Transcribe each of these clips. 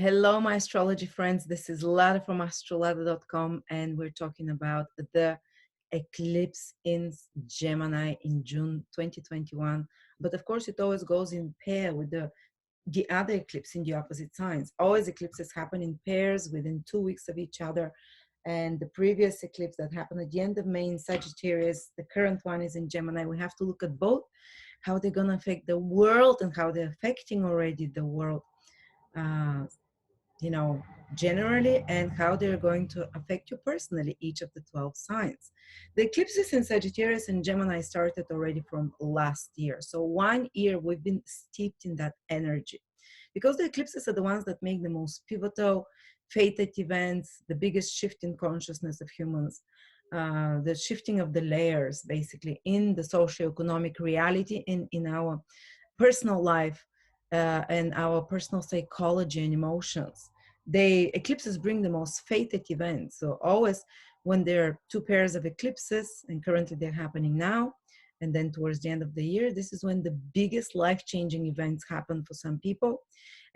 Hello, my astrology friends. This is Lada from astrolada.com, and we're talking about the eclipse in Gemini in June 2021. But of course, it always goes in pair with the other eclipse in the opposite signs. Always eclipses happen in pairs within 2 weeks of each other. And the previous eclipse that happened at the end of May in Sagittarius, the current one is in Gemini. We have to look at both, how they're going to affect the world and how they're affecting already the world. Uh, generally, and how they're going to affect you personally, each of the 12 signs. The eclipses in Sagittarius and Gemini started already from last year. So 1 year we've been steeped in that energy because the eclipses are the ones that make the most pivotal, fated events, the biggest shift in consciousness of humans. The shifting of the layers, basically, in the socio-economic reality, in our personal life, and our personal psychology and emotions. Eclipses bring the most fated events. So always when there are two pairs of eclipses, and currently they're happening now, and then towards the end of the year, this is when the biggest life-changing events happen for some people.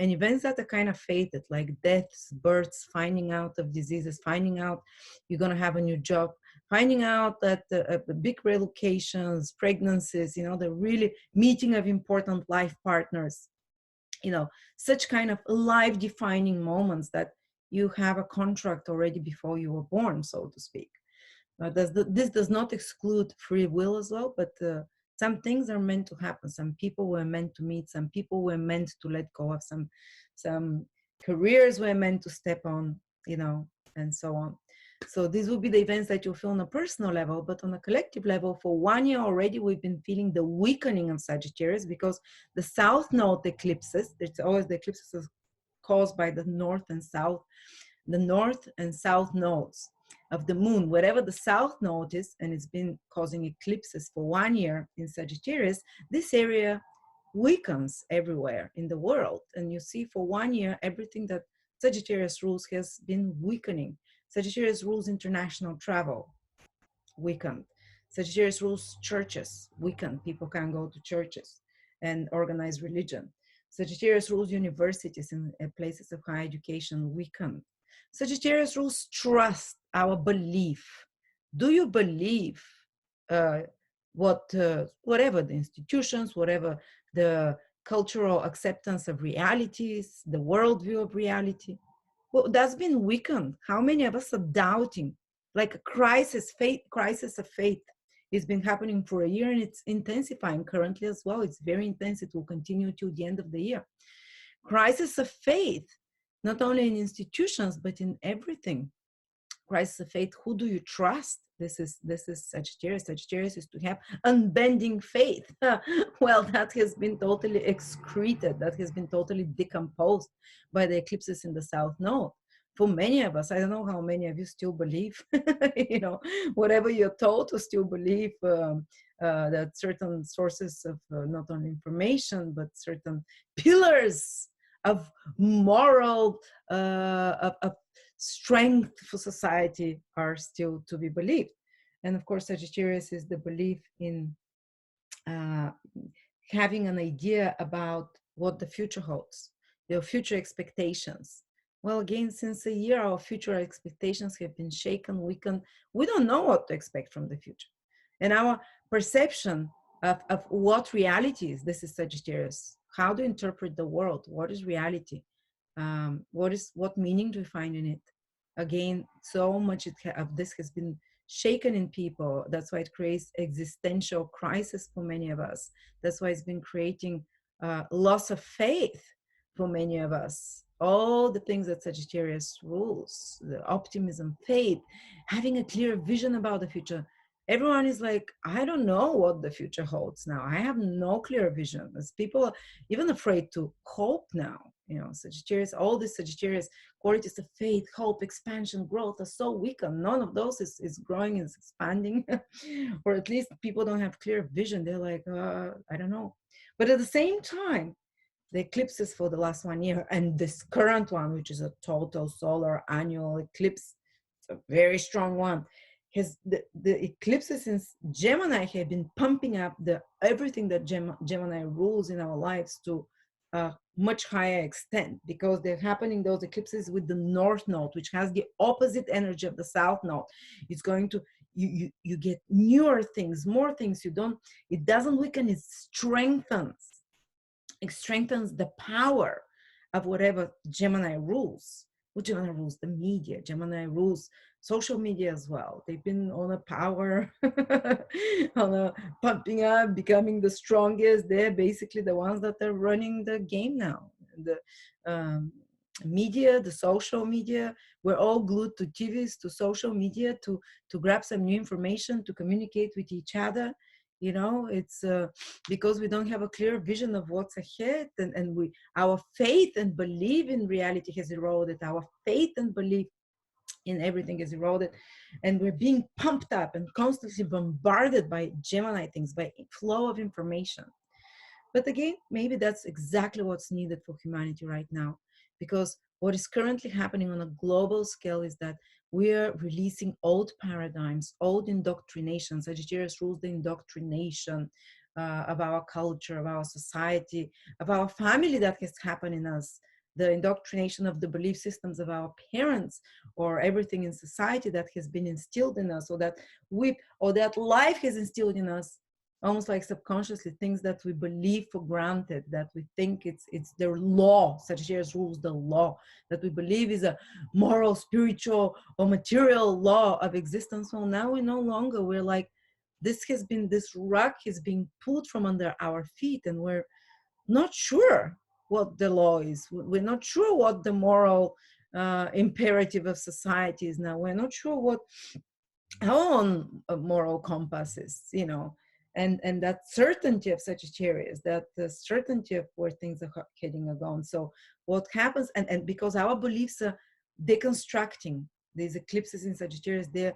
And events that are kind of fated, like deaths, births, finding out of diseases, finding out you're going to have a new job, finding out that big relocations, pregnancies, the really meeting of important life partners, such kind of life-defining moments that you have a contract already before you were born, so to speak. This does not exclude free will as well, but some things are meant to happen. Some people were meant to meet. Some people were meant to let go of. Some careers were meant to step on, and so on. So these will be the events that you'll feel on a personal level, but on a collective level, for 1 year already, we've been feeling the weakening of Sagittarius because the South Node eclipses, it's always the eclipses caused by the North and South nodes of the moon. Wherever the South Node is, and it's been causing eclipses for 1 year in Sagittarius, this area weakens everywhere in the world. And you see for 1 year, everything that Sagittarius rules has been weakening. Sagittarius rules international travel, weakened. Sagittarius rules churches, weakened. People can't go to churches and organize religion. Sagittarius rules universities and places of higher education, weakened. Sagittarius rules trust, our belief. Do you believe whatever the institutions, whatever the cultural acceptance of realities, the worldview of reality? Well, that's been weakened. How many of us are doubting? Like a crisis of faith. It's been happening for a year and it's intensifying currently as well. It's very intense. It will continue till the end of the year. Crisis of faith, not only in institutions, but in everything. Crisis of faith, who do you trust? This is Sagittarius. Sagittarius is to have unbending faith. Well, that has been totally excreted. That has been totally decomposed by the eclipses in the South Node. For many of us, I don't know how many of you still believe, whatever you're told to still believe, that certain sources of not only information, but certain pillars of moral, of strength for society are still to be believed. And of course, Sagittarius is the belief in having an idea about what the future holds, your future expectations. Well, again, since a year, our future expectations have been shaken, weakened. We don't know what to expect from the future. And our perception of what reality is, this is Sagittarius. How to interpret the world? What is reality? What meaning do we find in it? Again, so much of this has been shaken in people. That's why it creates existential crisis for many of us. That's why it's been creating loss of faith for many of us. All the things that Sagittarius rules, the optimism, faith, having a clear vision about the future. Everyone is like, I don't know what the future holds now. I have no clear vision. As people are even afraid to hope now. Sagittarius, all these Sagittarius qualities of faith, hope, expansion, growth are so weak, and none of those is growing, is expanding, or at least people don't have clear vision. They're like, I don't know. But at the same time, the eclipses for the last 1 year and this current one, which is a total solar annual eclipse, it's a very strong one, the eclipses in Gemini have been pumping up everything that Gemini rules in our lives to much higher extent, because they're happening, those eclipses, with the north node, which has the opposite energy of the south node. It's going to, you get newer things, more things. You don't, it doesn't weaken, it strengthens. It strengthens the power of whatever Gemini rules. Well, Gemini rules the media. Gemini rules social media as well. They've been on a power, on a pumping up, becoming the strongest. They're basically the ones that are running the game now. The media, the social media, we're all glued to TVs, to social media, to grab some new information, to communicate with each other. You know, it's because we don't have a clear vision of what's ahead, and we, our faith and belief in reality has eroded. Our faith and belief in everything is eroded, and we're being pumped up and constantly bombarded by Gemini things, by flow of information. But again, maybe that's exactly what's needed for humanity right now, because what is currently happening on a global scale is that we are releasing old paradigms, old indoctrination. Sagittarius rules the indoctrination of our culture, of our society, of our family that has happened in us, the indoctrination of the belief systems of our parents, or everything in society that has been instilled in us, or that we, or that life has instilled in us, almost like subconsciously, things that we believe for granted, that we think it's their law. Sagittarius rules the law, that we believe is a moral, spiritual, or material law of existence. Well, now we no longer, we're like, this has been, this rug is being pulled from under our feet, and we're not sure what the law is. We're not sure what the moral imperative of society is now. We're not sure what our own moral compass is, you know. And that certainty of Sagittarius, that the certainty of where things are heading are going. So what happens, and because our beliefs are deconstructing, these eclipses in Sagittarius, they're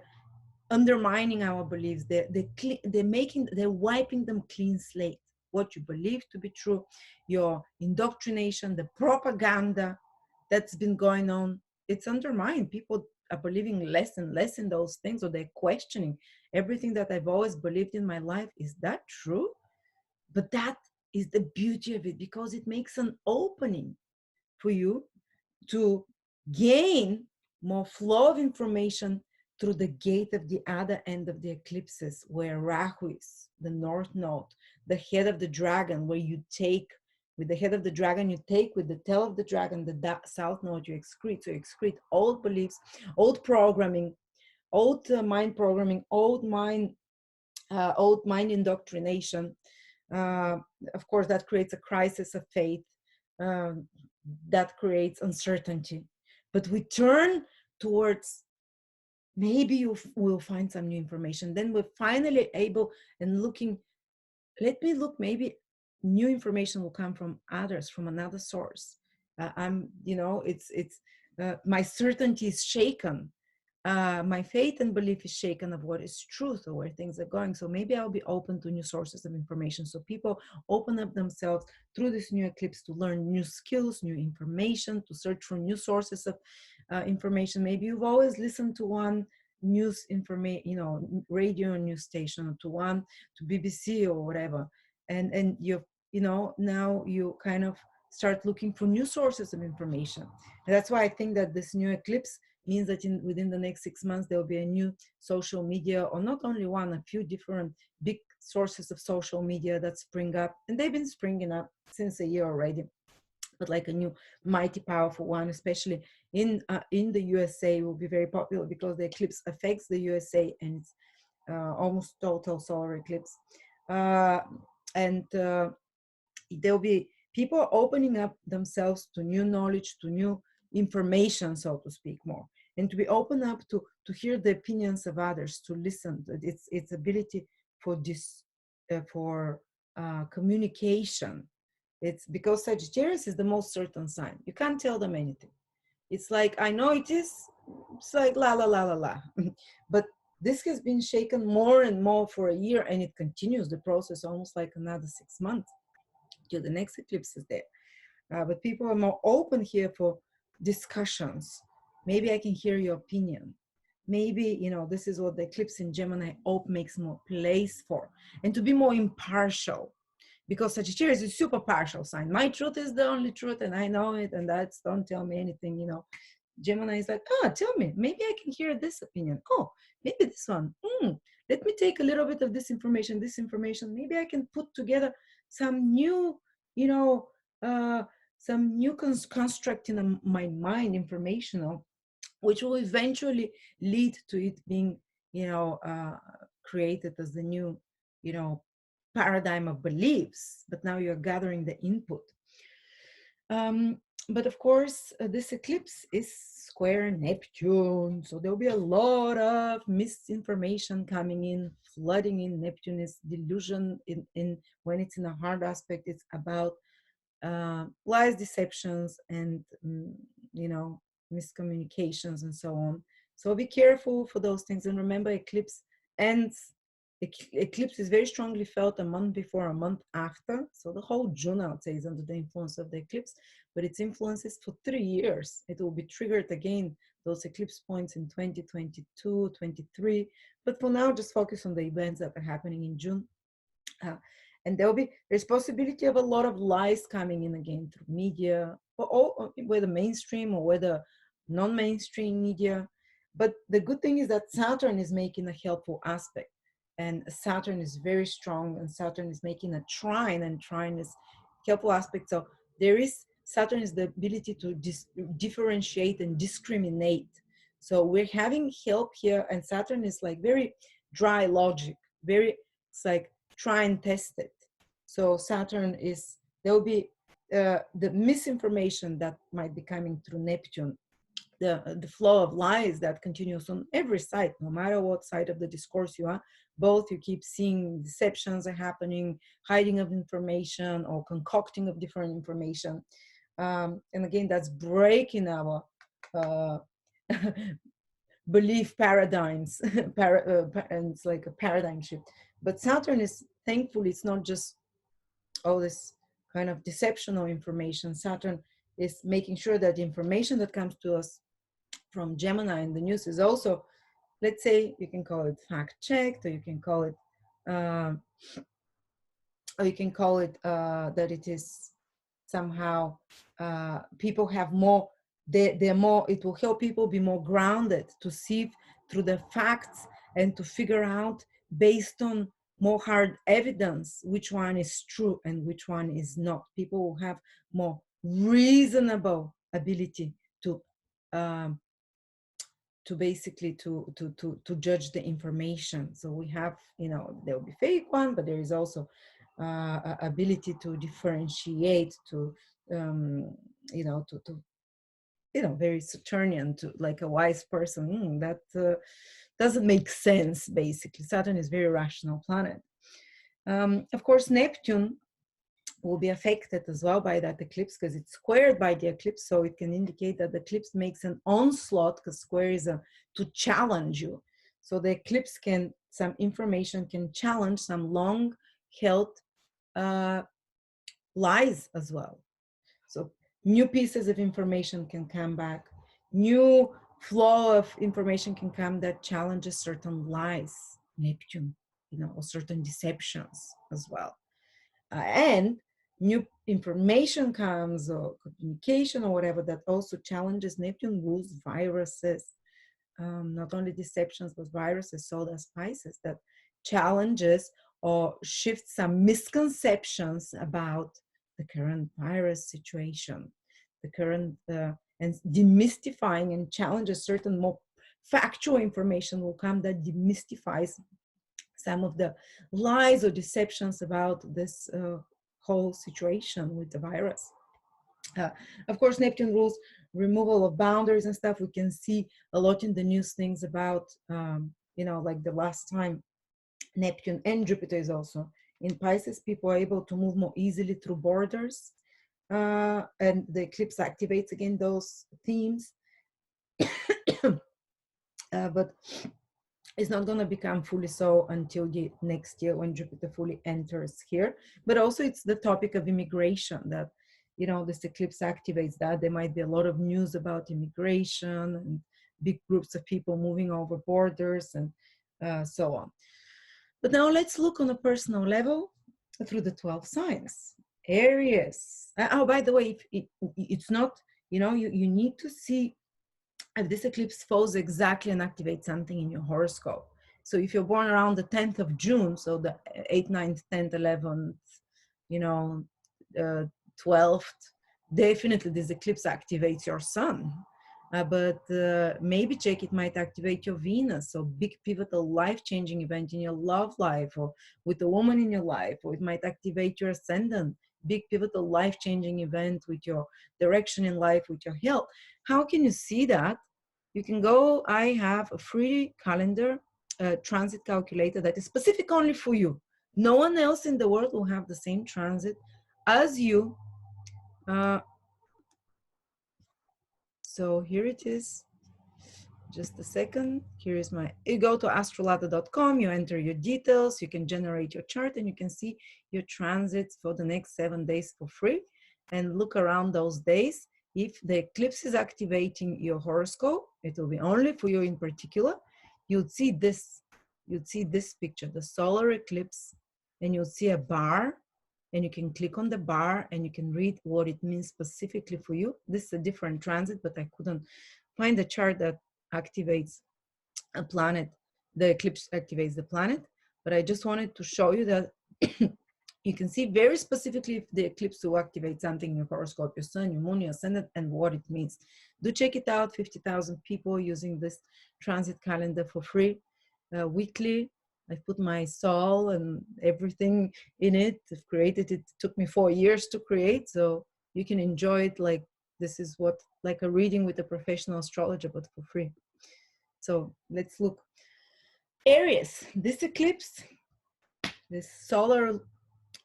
undermining our beliefs. They're wiping them clean slate. What you believe to be true, your indoctrination, the propaganda that's been going on, it's undermined. People are believing less and less in those things, or they're questioning everything that I've always believed in my life. Is that true? But that is the beauty of it, because it makes an opening for you to gain more flow of information through the gate of the other end of the eclipses, where Rahu is, the north node, the head of the dragon, where you take, with the head of the dragon you take, with the tail of the dragon, the south node, you excrete. So you excrete old beliefs, old programming, old mind programming, old mind indoctrination. Of course, that creates a crisis of faith. That creates uncertainty. But we turn towards, maybe you will find some new information. Then we're finally able and looking, let me look, maybe new information will come from others, from another source. I'm, you know, it's my certainty is shaken. My faith and belief is shaken of what is truth, or where things are going. So maybe I'll be open to new sources of information. So people open up themselves through this new eclipse to learn new skills, new information, to search for new sources of information. Maybe you've always listened to one news information, you know, radio news station, or to BBC or whatever, and you've, you know, now you kind of start looking for new sources of information. And that's why I think that this new eclipse means that within the next 6 months, there will be a new social media, or not only one, a few different big sources of social media that spring up. And they've been springing up since a year already, but like a new mighty powerful one, especially in the USA, will be very popular, because the eclipse affects the USA, and it's almost total solar eclipse. And there'll be people opening up themselves to new knowledge, to new information, so to speak, more, and to be open up to hear the opinions of others, to listen. Its ability for this communication. It's because Sagittarius is the most certain sign. You can't tell them anything. It's like, I know it is. It's like la la la la la. But this has been shaken more and more for a year, and it continues the process almost like another 6 months till the next eclipse is there. But people are more open here for discussions. Maybe I can hear your opinion. Maybe, you know, this is what the eclipse in Gemini makes more place for, and to be more impartial. because Sagittarius is super partial sign. My truth is the only truth, and I know it, and that's don't tell me anything, you know. Gemini is like, oh, tell me, maybe I can hear this opinion. Oh, maybe this one. Let me take a little bit of this information, maybe I can put together some new, you know, some new construct in my mind, informational, which will eventually lead to it being, you know, created as the new, you know, paradigm of beliefs. But now you're gathering the input. But of course, this eclipse is square Neptune, so there'll be a lot of misinformation coming in, flooding in. Neptune is delusion in when it's in a hard aspect. It's about lies, deceptions, and you know, miscommunications and so on. So be careful for those things, and remember, eclipse ends. Eclipse is very strongly felt a month before, a month after. So the whole June, I would say, is under the influence of the eclipse, but its influence is for 3 years. It will be triggered again, those eclipse points in 2022, 23. But for now, just focus on the events that are happening in June. And there's possibility of a lot of lies coming in again through media, or whether mainstream or whether non-mainstream media. But the good thing is that Saturn is making a helpful aspect, and Saturn is very strong, and Saturn is making a trine, and trine is helpful aspect. So Saturn is the ability to differentiate and discriminate. So we're having help here, and Saturn is like very dry logic, it's like try and test it. So Saturn is, there will be the misinformation that might be coming through Neptune, the flow of lies that continues on every side, no matter what side of the discourse you are. Both you keep seeing deceptions are happening, hiding of information or concocting of different information. And again, that's breaking our belief paradigms, and it's like a paradigm shift. But Saturn is, thankfully, it's not just all this kind of deception or information. Saturn is making sure that the information that comes to us from Gemini in the news is also, let's say, you can call it fact checked, or you can call it that it is somehow people have more, they're more, it will help people be more grounded to see through the facts and to figure out based on more hard evidence which one is true and which one is not. People will have more reasonable ability to basically to judge the information. So we have, you know, there will be fake one, but there is also ability to differentiate, to you know, you know, very Saturnian, to like a wise person. That doesn't make sense. Basically, Saturn is a very rational planet. Of course, Neptune will be affected as well by that eclipse because it's squared by the eclipse, so it can indicate that the eclipse makes an onslaught, because square is to challenge you. So the eclipse can, some information can challenge some long held lies as well. So new pieces of information can come back, new flow of information can come that challenges certain lies, Neptune, you know, or certain deceptions as well. And new information comes, or communication or whatever, that also challenges. Neptune rules viruses, not only deceptions, but viruses. So does Pisces, that challenges or shifts some misconceptions about the current virus situation, the current, and demystifying and challenges certain more factual information will come that demystifies some of the lies or deceptions about this whole situation with the virus. Of course, Neptune rules removal of boundaries and stuff. We can see a lot in the news things about, you know, like the last time Neptune and Jupiter is also in Pisces, people are able to move more easily through borders. And the eclipse activates again those themes. But it's not going to become fully so until the next year when Jupiter fully enters here. But also it's the topic of immigration that, you know, this eclipse activates that. There might be a lot of news about immigration and big groups of people moving over borders and so on. But now let's look on a personal level. through the 12 signs. Aries. Oh, by the way, it's not, you know, you need to see if this eclipse falls exactly and activates something in your horoscope. So if you're born around the 10th of June, so the 8th, 9th, 10th, 11th, you know, 12th, definitely this eclipse activates your sun. But maybe check, it might activate your Venus. So big pivotal life-changing event in your love life, or with a woman in your life, or it might activate your ascendant. Big pivotal life-changing event with your direction in life, with your health. How can you see that? You can go, I have a free calendar transit calculator that is specific only for you. No one else in the world will have the same transit as you. So here it is. Just a second. Here is my, you go to astrolata.com, you enter your details, you can generate your chart, and you can see your transits for the next 7 days for free. And look around those days. If the eclipse is activating your horoscope, it will be only for you in particular. You'd see this, picture, the solar eclipse, and you'll see a bar, and you can click on the bar and you can read what it means specifically for you. This is a different transit, but I couldn't find a chart that activates a planet. The eclipse activates the planet, but I just wanted to show you that you can see very specifically if the eclipse will activate something in your horoscope, your sun, your moon, your ascendant, and what it means. Do check it out. 50,000 people using this transit calendar for free weekly. I've put my soul and everything in it. I've created it. It took me 4 years to create, so you can enjoy it like this is what, like a reading with a professional astrologer, but for free. So let's look. Aries, this eclipse, this solar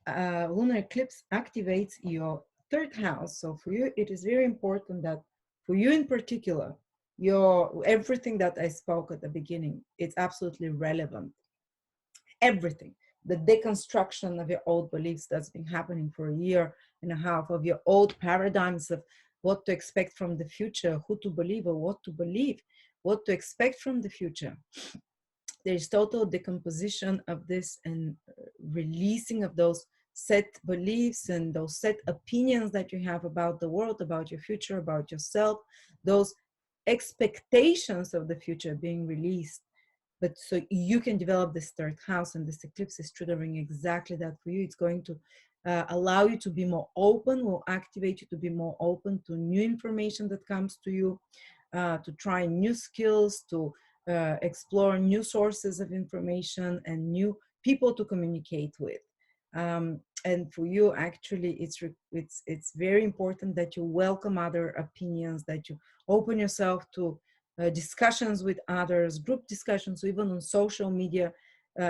lunar eclipse activates your third house. So for you, it is very important that for you in particular, your everything that I spoke at the beginning, it's absolutely relevant. Everything. The deconstruction of your old beliefs that's been happening for a year and a half, of your old paradigms of what to expect from the future, who to believe or what to believe, what to expect from the future. There's total decomposition of this and releasing of those set beliefs and those set opinions that you have about the world, about your future, about yourself, those expectations of the future being released. But so you can develop this third house, and this eclipse is triggering exactly that for you. It's going to allow you to be more open, will activate you to be more open to new information that comes to you, to try new skills, to explore new sources of information and new people to communicate with. And for you, actually, it's very important that you welcome other opinions, that you open yourself to discussions with others, group discussions, even on social media,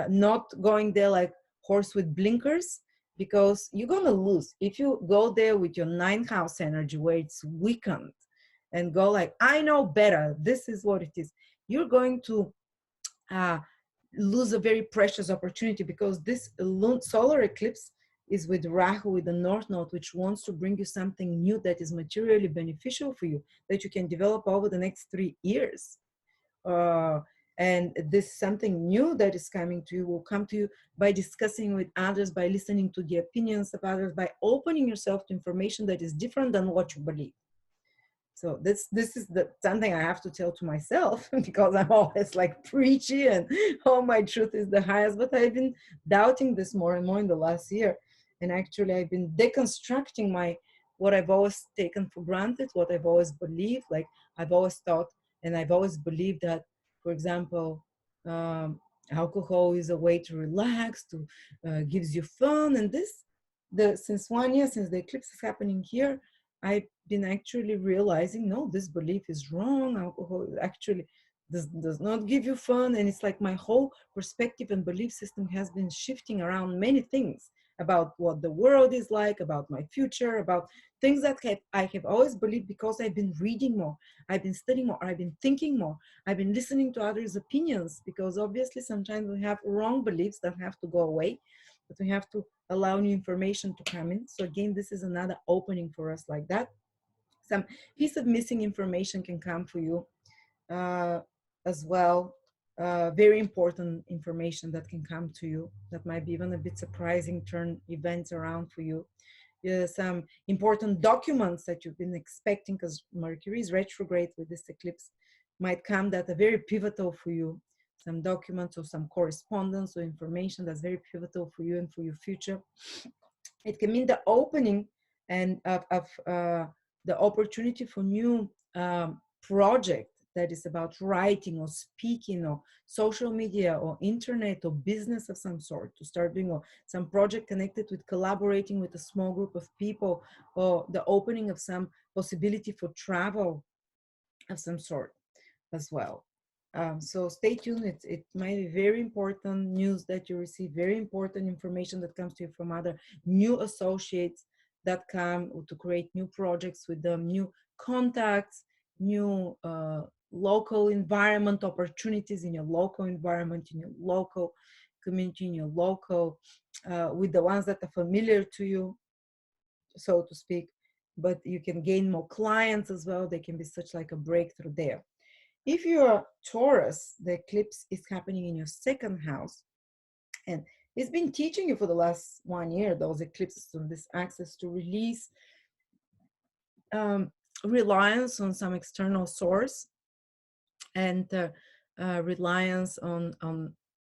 not going there like horse with blinkers, because you're going to lose. If you go there with your ninth house energy where it's weakened and go like, I know better, this is what it is, you're going to lose a very precious opportunity, because this solar eclipse is with Rahu, with the North Node, which wants to bring you something new that is materially beneficial for you, that you can develop over the next 3 years. And this something new that is coming to you will come to you by discussing with others, by listening to the opinions of others, by opening yourself to information that is different than what you believe. So this is something I have to tell to myself, because I'm always like preachy and oh, my truth is the highest. But I've been doubting this more and more in the last year. And actually I've been deconstructing what I've always taken for granted, what I've always believed. Like I've always thought and I've always believed that, for example, alcohol is a way to relax, to gives you fun. And since 1 year, since the eclipse is happening here, I've been actually realizing, no, this belief is wrong. Alcohol actually does not give you fun. And it's like my whole perspective and belief system has been shifting around many things about what the world is like, about my future, about things that I have always believed, because I've been reading more, I've been studying more, I've been thinking more, I've been listening to others' opinions, because obviously sometimes we have wrong beliefs that have to go away, but we have to allow new information to come in. So again, this is another opening for us like that. Some piece of missing information can come for you as well. very important information that can come to you, that might be even a bit surprising, turn events around for you. Some important documents that you've been expecting, because Mercury is retrograde with this eclipse, might come that are very pivotal for you. Some documents or some correspondence or information that's very pivotal for you and for your future. It can mean the opening and of the opportunity for new project that is about writing or speaking or social media or internet or business of some sort, to start doing, or some project connected with collaborating with a small group of people, or the opening of some possibility for travel of some sort as well. So stay tuned. It might be very important news that you receive, very important information that comes to you from other new associates that come to create new projects with them, new contacts, new local environment opportunities in your local environment, in your local community, in your local, with the ones that are familiar to you, so to speak. But you can gain more clients as well. They can be such like a breakthrough there. If you're Taurus, the eclipse is happening in your second house, and it's been teaching you for the last 1 year, those eclipses, on this access to release reliance on some external source, and reliance on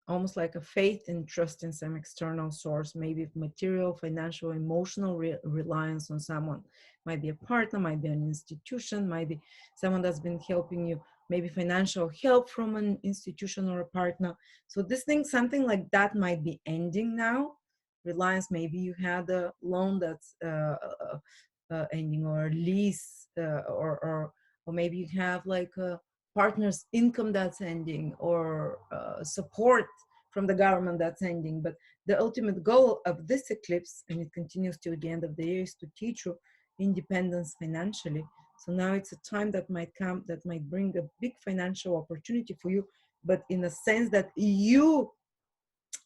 almost like a faith and trust in some external source, maybe material, financial, emotional reliance on someone. Might be a partner, might be an institution, might be someone that's been helping you, maybe financial help from an institution or a partner. So this thing, something like that might be ending now. Reliance, maybe you had a loan that's ending, or a lease, or maybe you have like a partner's income that's ending, or support from the government that's ending. But the ultimate goal of this eclipse, and it continues till the end of the year, is to teach you independence financially. So now it's a time that might come, that might bring a big financial opportunity for you, but in a sense that you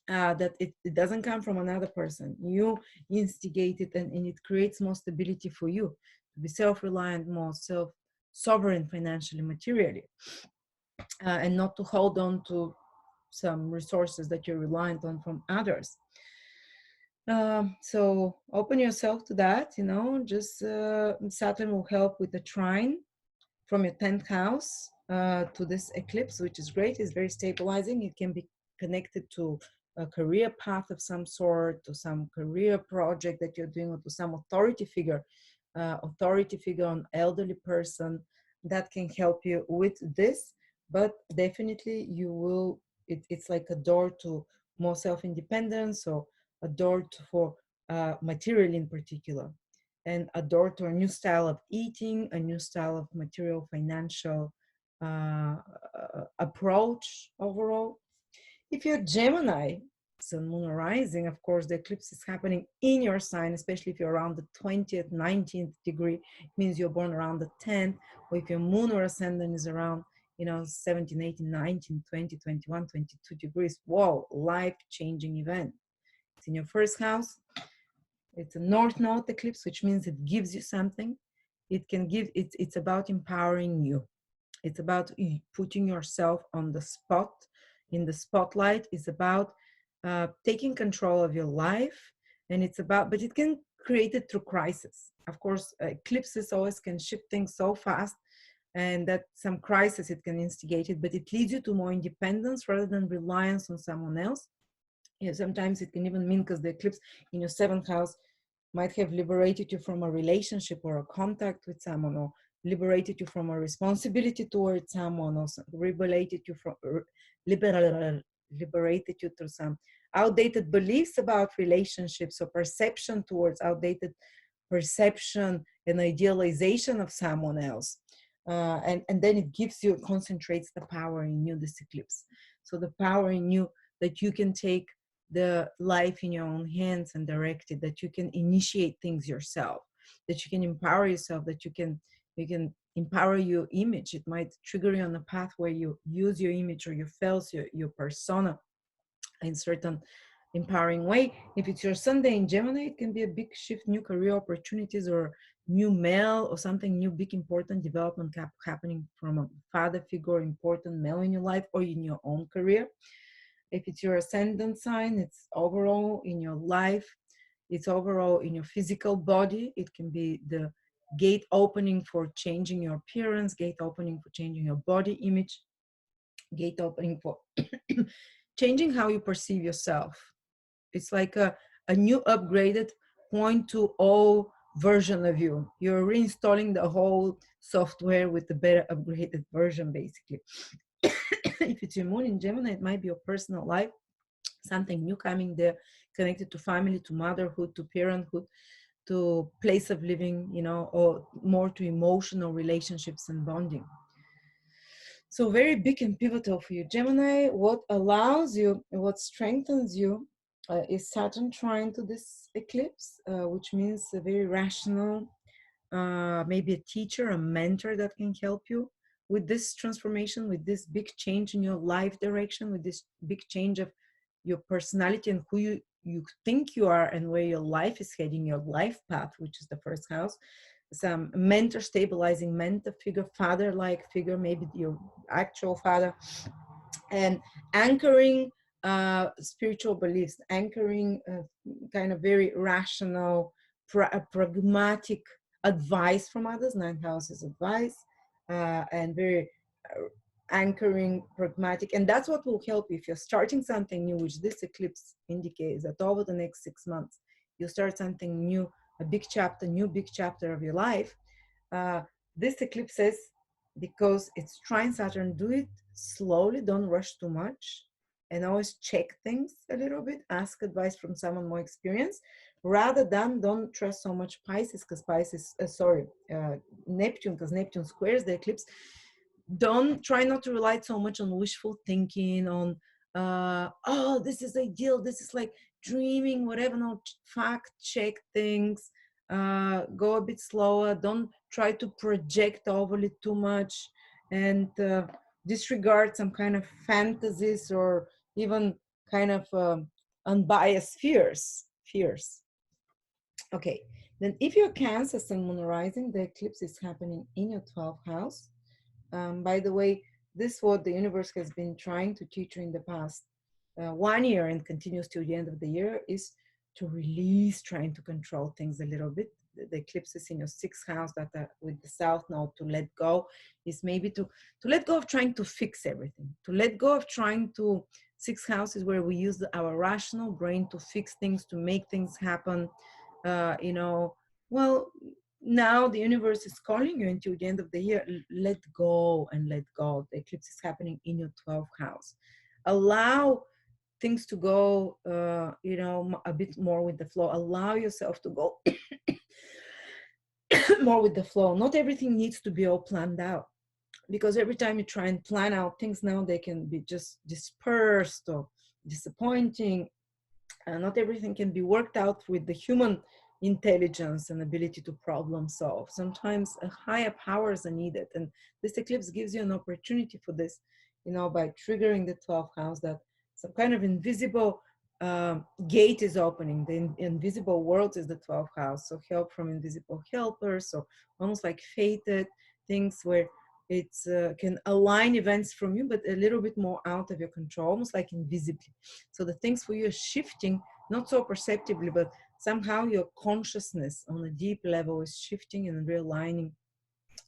that it doesn't come from another person. You instigate it, and it creates more stability for you to be self-reliant, more self-sovereign financially, materially, and not to hold on to some resources that you're reliant on from others. So open yourself to that, just Saturn will help with the trine from your 10th house to this eclipse, which is great. It's very stabilizing. It can be connected to a career path of some sort, to some career project that you're doing, or to some authority figure on elderly person that can help you with this. But definitely you will, it's like a door to more self-independence, or a door for material in particular, and a door to a new style of eating, a new style of material financial approach overall. If you're Gemini, Sun, Moon, or Rising, of course, the eclipse is happening in your sign, especially if you're around the 20th, 19th degree. It means you're born around the 10th, or if your moon or ascendant is around, 17, 18, 19, 20, 21, 22 degrees. Whoa, life-changing event. It's in your first house. It's a north node eclipse, which means it gives you something. It can give, it's about empowering you. It's about putting yourself on the spot, in the spotlight. It's about taking control of your life. And it's about, but it can create it through crisis. Of course, eclipses always can shift things so fast, and that some crisis it can instigate it, but it leads you to more independence rather than reliance on someone else. Sometimes it can even mean, because the eclipse in your 7th house might have liberated you from a relationship or a contact with someone, or liberated you from a responsibility towards someone, or liberated you from liberated you through some outdated beliefs about relationships, or perception towards outdated perception and idealization of someone else. And then it gives you, concentrates the power in you, this eclipse. So the power in you that you can take the life in your own hands and direct it, that you can initiate things yourself, that you can empower yourself, that you can empower your image. It might trigger you on a path where you use your image or your fells, your persona in certain empowering way. If it's your Sunday in Gemini, it can be a big shift, new career opportunities, or new male or something new, big important development happening from a father figure, important male in your life or in your own career. If it's your ascendant sign, it's overall in your life, it's overall in your physical body. It can be the gate opening for changing your appearance, gate opening for changing your body image, gate opening for changing how you perceive yourself. It's like a new upgraded 0.20 version of you. You're reinstalling the whole software with the better upgraded version, basically. If it's your moon in Gemini, it might be your personal life, something new coming there, connected to family, to motherhood, to parenthood, to place of living, you know, or more to emotional relationships and bonding. So very big and pivotal for you, Gemini. What allows you, what strengthens you, is Saturn trine to this eclipse, which means a very rational, maybe a teacher, a mentor that can help you with this transformation, with this big change in your life direction, with this big change of your personality and who you think you are and where your life is heading, your life path, which is the first house. Some mentor, stabilizing mentor figure, father-like figure, maybe your actual father, and anchoring spiritual beliefs, anchoring kind of very rational, pragmatic advice from others, ninth houses advice, and very anchoring, pragmatic. And that's what will help you if you're starting something new, which this eclipse indicates that over the next 6 months, you start something new, a big chapter, new big chapter of your life. This eclipse says, because it's trine Saturn, do it slowly, don't rush too much, and always check things a little bit, ask advice from someone more experienced, rather than don't trust so much Pisces, because Pisces, Neptune, because Neptune squares the eclipse. Don't try not to rely so much on wishful thinking, on oh, this is ideal, this is like dreaming, whatever. No, fact check things, go a bit slower, don't try to project overly too much, and disregard some kind of fantasies or even kind of unbiased fears. Okay, then if you're Cancer, Sun, Moon, Rising, the eclipse is happening in your 12th house. By the way, this is what the universe has been trying to teach you in the past 1 year and continues till the end of the year, is to release, trying to control things a little bit. The eclipses in your 6th house that are with the South Node, to let go, is maybe to let go of trying to fix everything, to let go of trying to, 6th house is where we use our rational brain to fix things, to make things happen. You know, well, now the universe is calling you until the end of the year. Let go and let go. The eclipse is happening in your 12th house. Allow things to go, you know, a bit more with the flow. Allow yourself to go more with the flow. Not everything needs to be all planned out, because every time you try and plan out things now, they can be just dispersed or disappointing. Not everything can be worked out with the human intelligence and ability to problem solve. Sometimes higher powers are needed, and this eclipse gives you an opportunity for this, you know, by triggering the 12th house, that some kind of invisible gate is opening. The invisible world is the 12th house, so help from invisible helpers, so almost like fated things where it's can align events from you, but a little bit more out of your control, almost like invisibly. So the things for you are shifting, not so perceptibly, but somehow your consciousness on a deep level is shifting and realigning.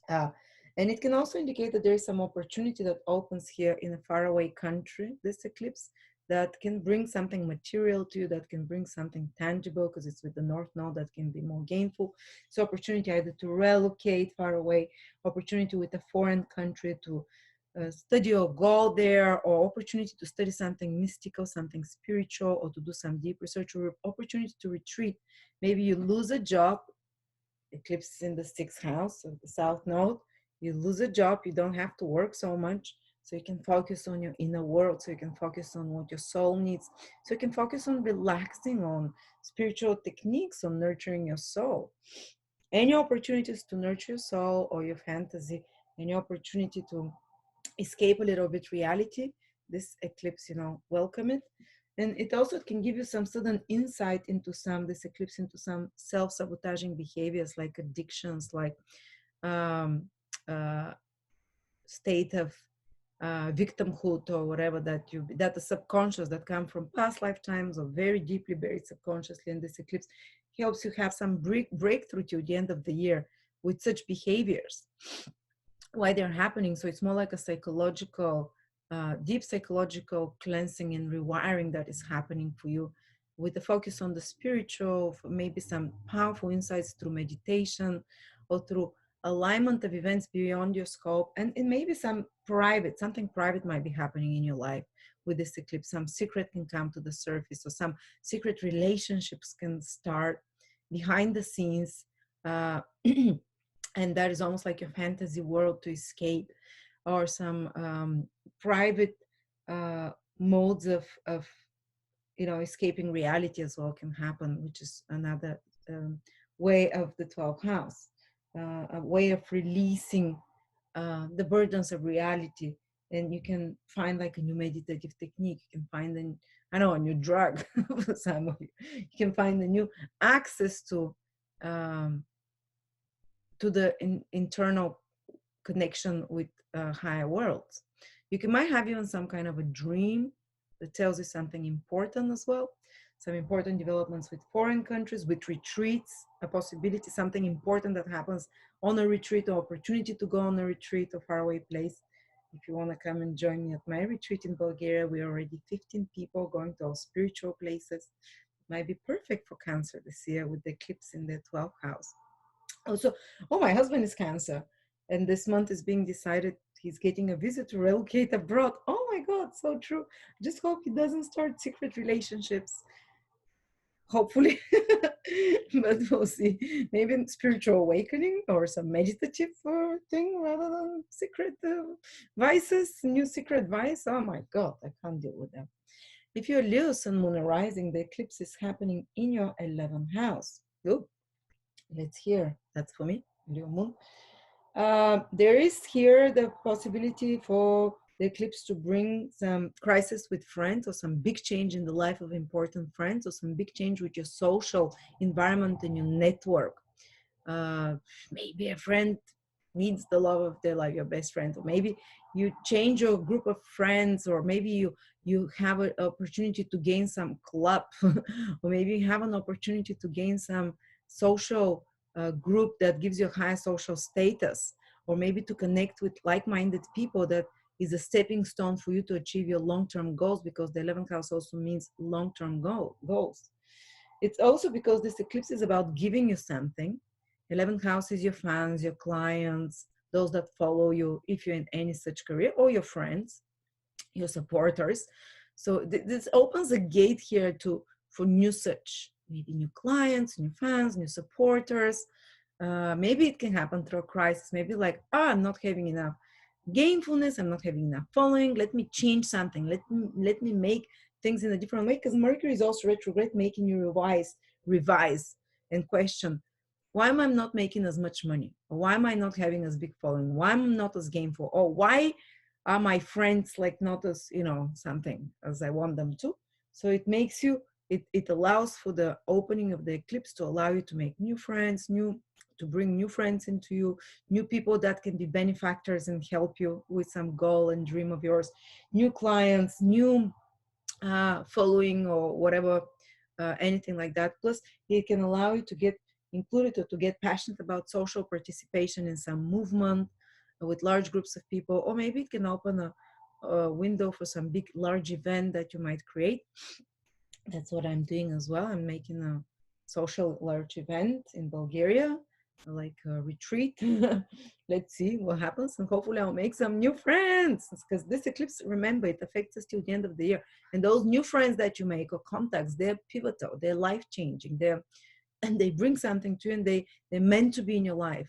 And it can also indicate that there is some opportunity that opens here in a faraway country, this eclipse, that can bring something material to you, that can bring something tangible, because it's with the North Node, that can be more gainful. So opportunity either to relocate far away, opportunity with a foreign country to study or go there, or opportunity to study something mystical, something spiritual, or to do some deep research, or opportunity to retreat. Maybe you lose a job, eclipse in the 6th house of the South Node. You lose a job, you don't have to work so much, so you can focus on your inner world, so you can focus on what your soul needs, so you can focus on relaxing, on spiritual techniques, on nurturing your soul. Any opportunities to nurture your soul or your fantasy, any opportunity to escape a little bit reality, this eclipse, you know, welcome it. And it also can give you some sudden insight into this eclipse, into some self-sabotaging behaviors like addictions, like um, uh, state of victimhood or whatever that the subconscious that come from past lifetimes or very deeply buried subconsciously. And this eclipse helps you have some breakthrough to the end of the year with such behaviors, why they're happening. So it's more like a psychological, deep psychological cleansing and rewiring that is happening for you, with the focus on the spiritual, maybe some powerful insights through meditation or through alignment of events beyond your scope. And it may be something private might be happening in your life with this eclipse. Some secret can come to the surface, or some secret relationships can start behind the scenes. And that is almost like your fantasy world to escape, or some private modes of escaping reality as well can happen, which is another way of the 12th house, a way of releasing the burdens of reality. And you can find like a new meditative technique, you can find a new drug for some of you. You can find a new access to the internal connection with higher worlds. Might have even some kind of a dream that tells you something important as well. Some important developments with foreign countries, with retreats, a possibility, something important that happens on a retreat, or opportunity to go on a retreat, or faraway place. If you want to come and join me at my retreat in Bulgaria, we're already 15 people going to all spiritual places. It might be perfect for Cancer this year with the eclipse in the 12th house. Also, my husband is Cancer, and this month is being decided he's getting a visa to relocate abroad. Oh my God, so true. Just hope he doesn't start secret relationships. Hopefully, but we'll see. Maybe spiritual awakening or some meditative thing rather than secret vices, new secret vice. Oh my God, I can't deal with that. If you're Leo, Sun, Moon, or Rising, the eclipse is happening in your 11th house. Good. Let's hear. That's for me, Leo Moon. There is here the possibility for the eclipse to bring some crisis with friends, or some big change in the life of important friends, or some big change with your social environment and your network. Maybe a friend needs the love of their life, your best friend, or maybe you change your group of friends, or maybe you have an opportunity to gain some club, or maybe you have an opportunity to gain some social group that gives you a higher social status, or maybe to connect with like-minded people that is a stepping stone for you to achieve your long-term goals, because the 11th house also means long-term goals. It's also because this eclipse is about giving you something. 11th house is your fans, your clients, those that follow you if you're in any such career, or your friends, your supporters. So this opens a gate here for new such, maybe new clients, new fans, new supporters. Maybe it can happen through a crisis. Maybe like, I'm not having enough gainfulness, I'm not having enough following, let me change something, let me make things in a different way, because Mercury is also retrograde, making you revise and question, why am I not making as much money, or why am I not having as big following, why am I not as gainful, or why are my friends like not as something as I want them to. So it makes you, it allows for the opening of the eclipse to allow you to make new friends, to bring new friends into you, new people that can be benefactors and help you with some goal and dream of yours, new clients, new following, or whatever, anything like that. Plus, it can allow you to get included, or to get passionate about social participation in some movement with large groups of people, or maybe it can open a window for some big, large event that you might create. That's what I'm doing as well. I'm making a social large event in Bulgaria, like a retreat. Let's see what happens, and hopefully I'll make some new friends, because this eclipse, remember, it affects us till the end of the year. And those new friends that you make, or contacts, they're pivotal, they're life-changing, and they bring something to you, and they're meant to be in your life.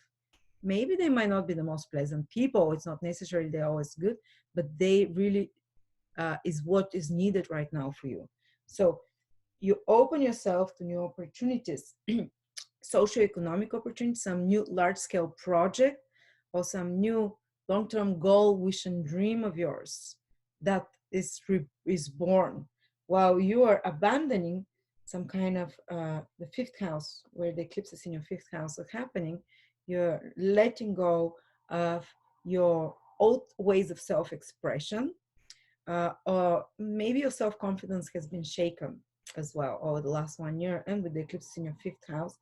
Maybe they might not be the most pleasant people, it's not necessarily they're always good, but they really is what is needed right now for you. So you open yourself to new opportunities, socioeconomic opportunities, some new large-scale project, or some new long-term goal, wish, and dream of yours that is born. while you are abandoning some kind of the fifth house, where the eclipse is in your fifth house are happening, you're letting go of your old ways of self-expression, or maybe your self-confidence has been shaken as well over the last 1 year, and with the eclipse in your fifth house,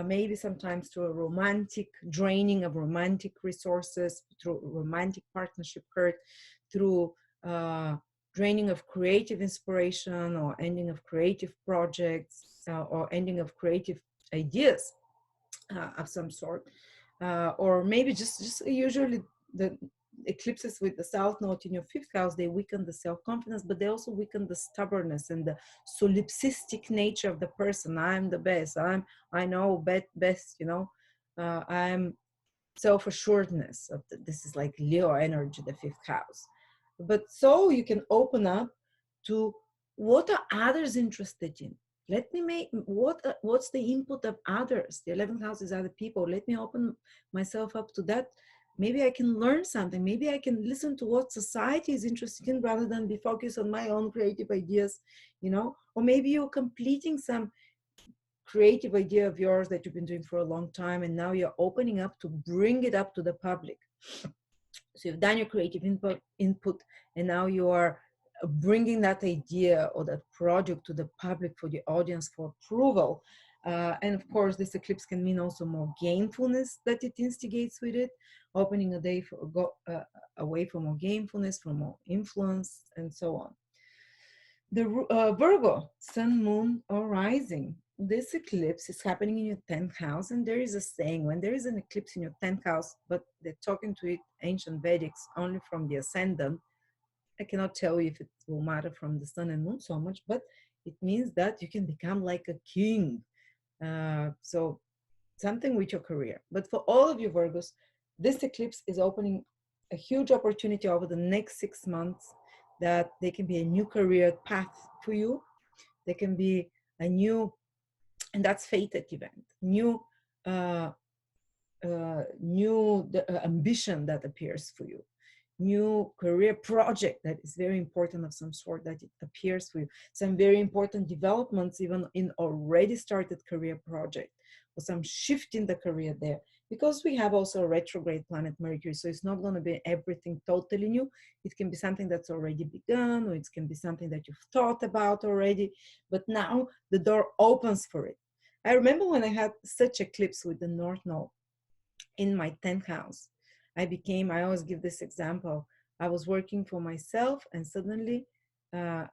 maybe sometimes through a romantic draining of romantic resources, through romantic partnership hurt, through draining of creative inspiration, or ending of creative projects, or ending of creative ideas of some sort, or maybe just usually the eclipses with the south node in your fifth house, they weaken the self-confidence, but they also weaken the stubbornness and the solipsistic nature of the person. I'm the best, I know best, you know, I'm self-assuredness of this is like Leo energy, the fifth house. But so you can open up to what are others interested in. Let me make what's the input of others. The 11th house is other people. Let me open myself up to that. Maybe I can learn something. Maybe I can listen to what society is interested in rather than be focused on my own creative ideas, you know. Or maybe you're completing some creative idea of yours that you've been doing for a long time, and now you're opening up to bring it up to the public. So you've done your creative input, and now you are bringing that idea or that project to the public for the audience for approval. And of course, this eclipse can mean also more gainfulness that it instigates with it, opening a day for away from more gainfulness, from more influence, and so on. The Virgo, sun, moon, or rising. This eclipse is happening in your 10th house, and there is a saying, when there is an eclipse in your 10th house, but they're talking to it ancient Vedics only from the ascendant. I cannot tell you if it will matter from the sun and moon so much, but it means that you can become like a king. So something with your career. But for all of you Virgos, this eclipse is opening a huge opportunity over the next 6 months, that there can be a new career path for you. There can be a new, and that's fated event, new ambition that appears for you, new career project that is very important of some sort that it appears for you, some very important developments even in already started career project, or some shift in the career there, because we have also a retrograde planet Mercury. So it's not going to be everything totally new. It can be something that's already begun, or it can be something that you've thought about already, but now the door opens for it. I remember when I had such eclipse with the North Node in my 10th house. I always give this example. I was working for myself, and suddenly, not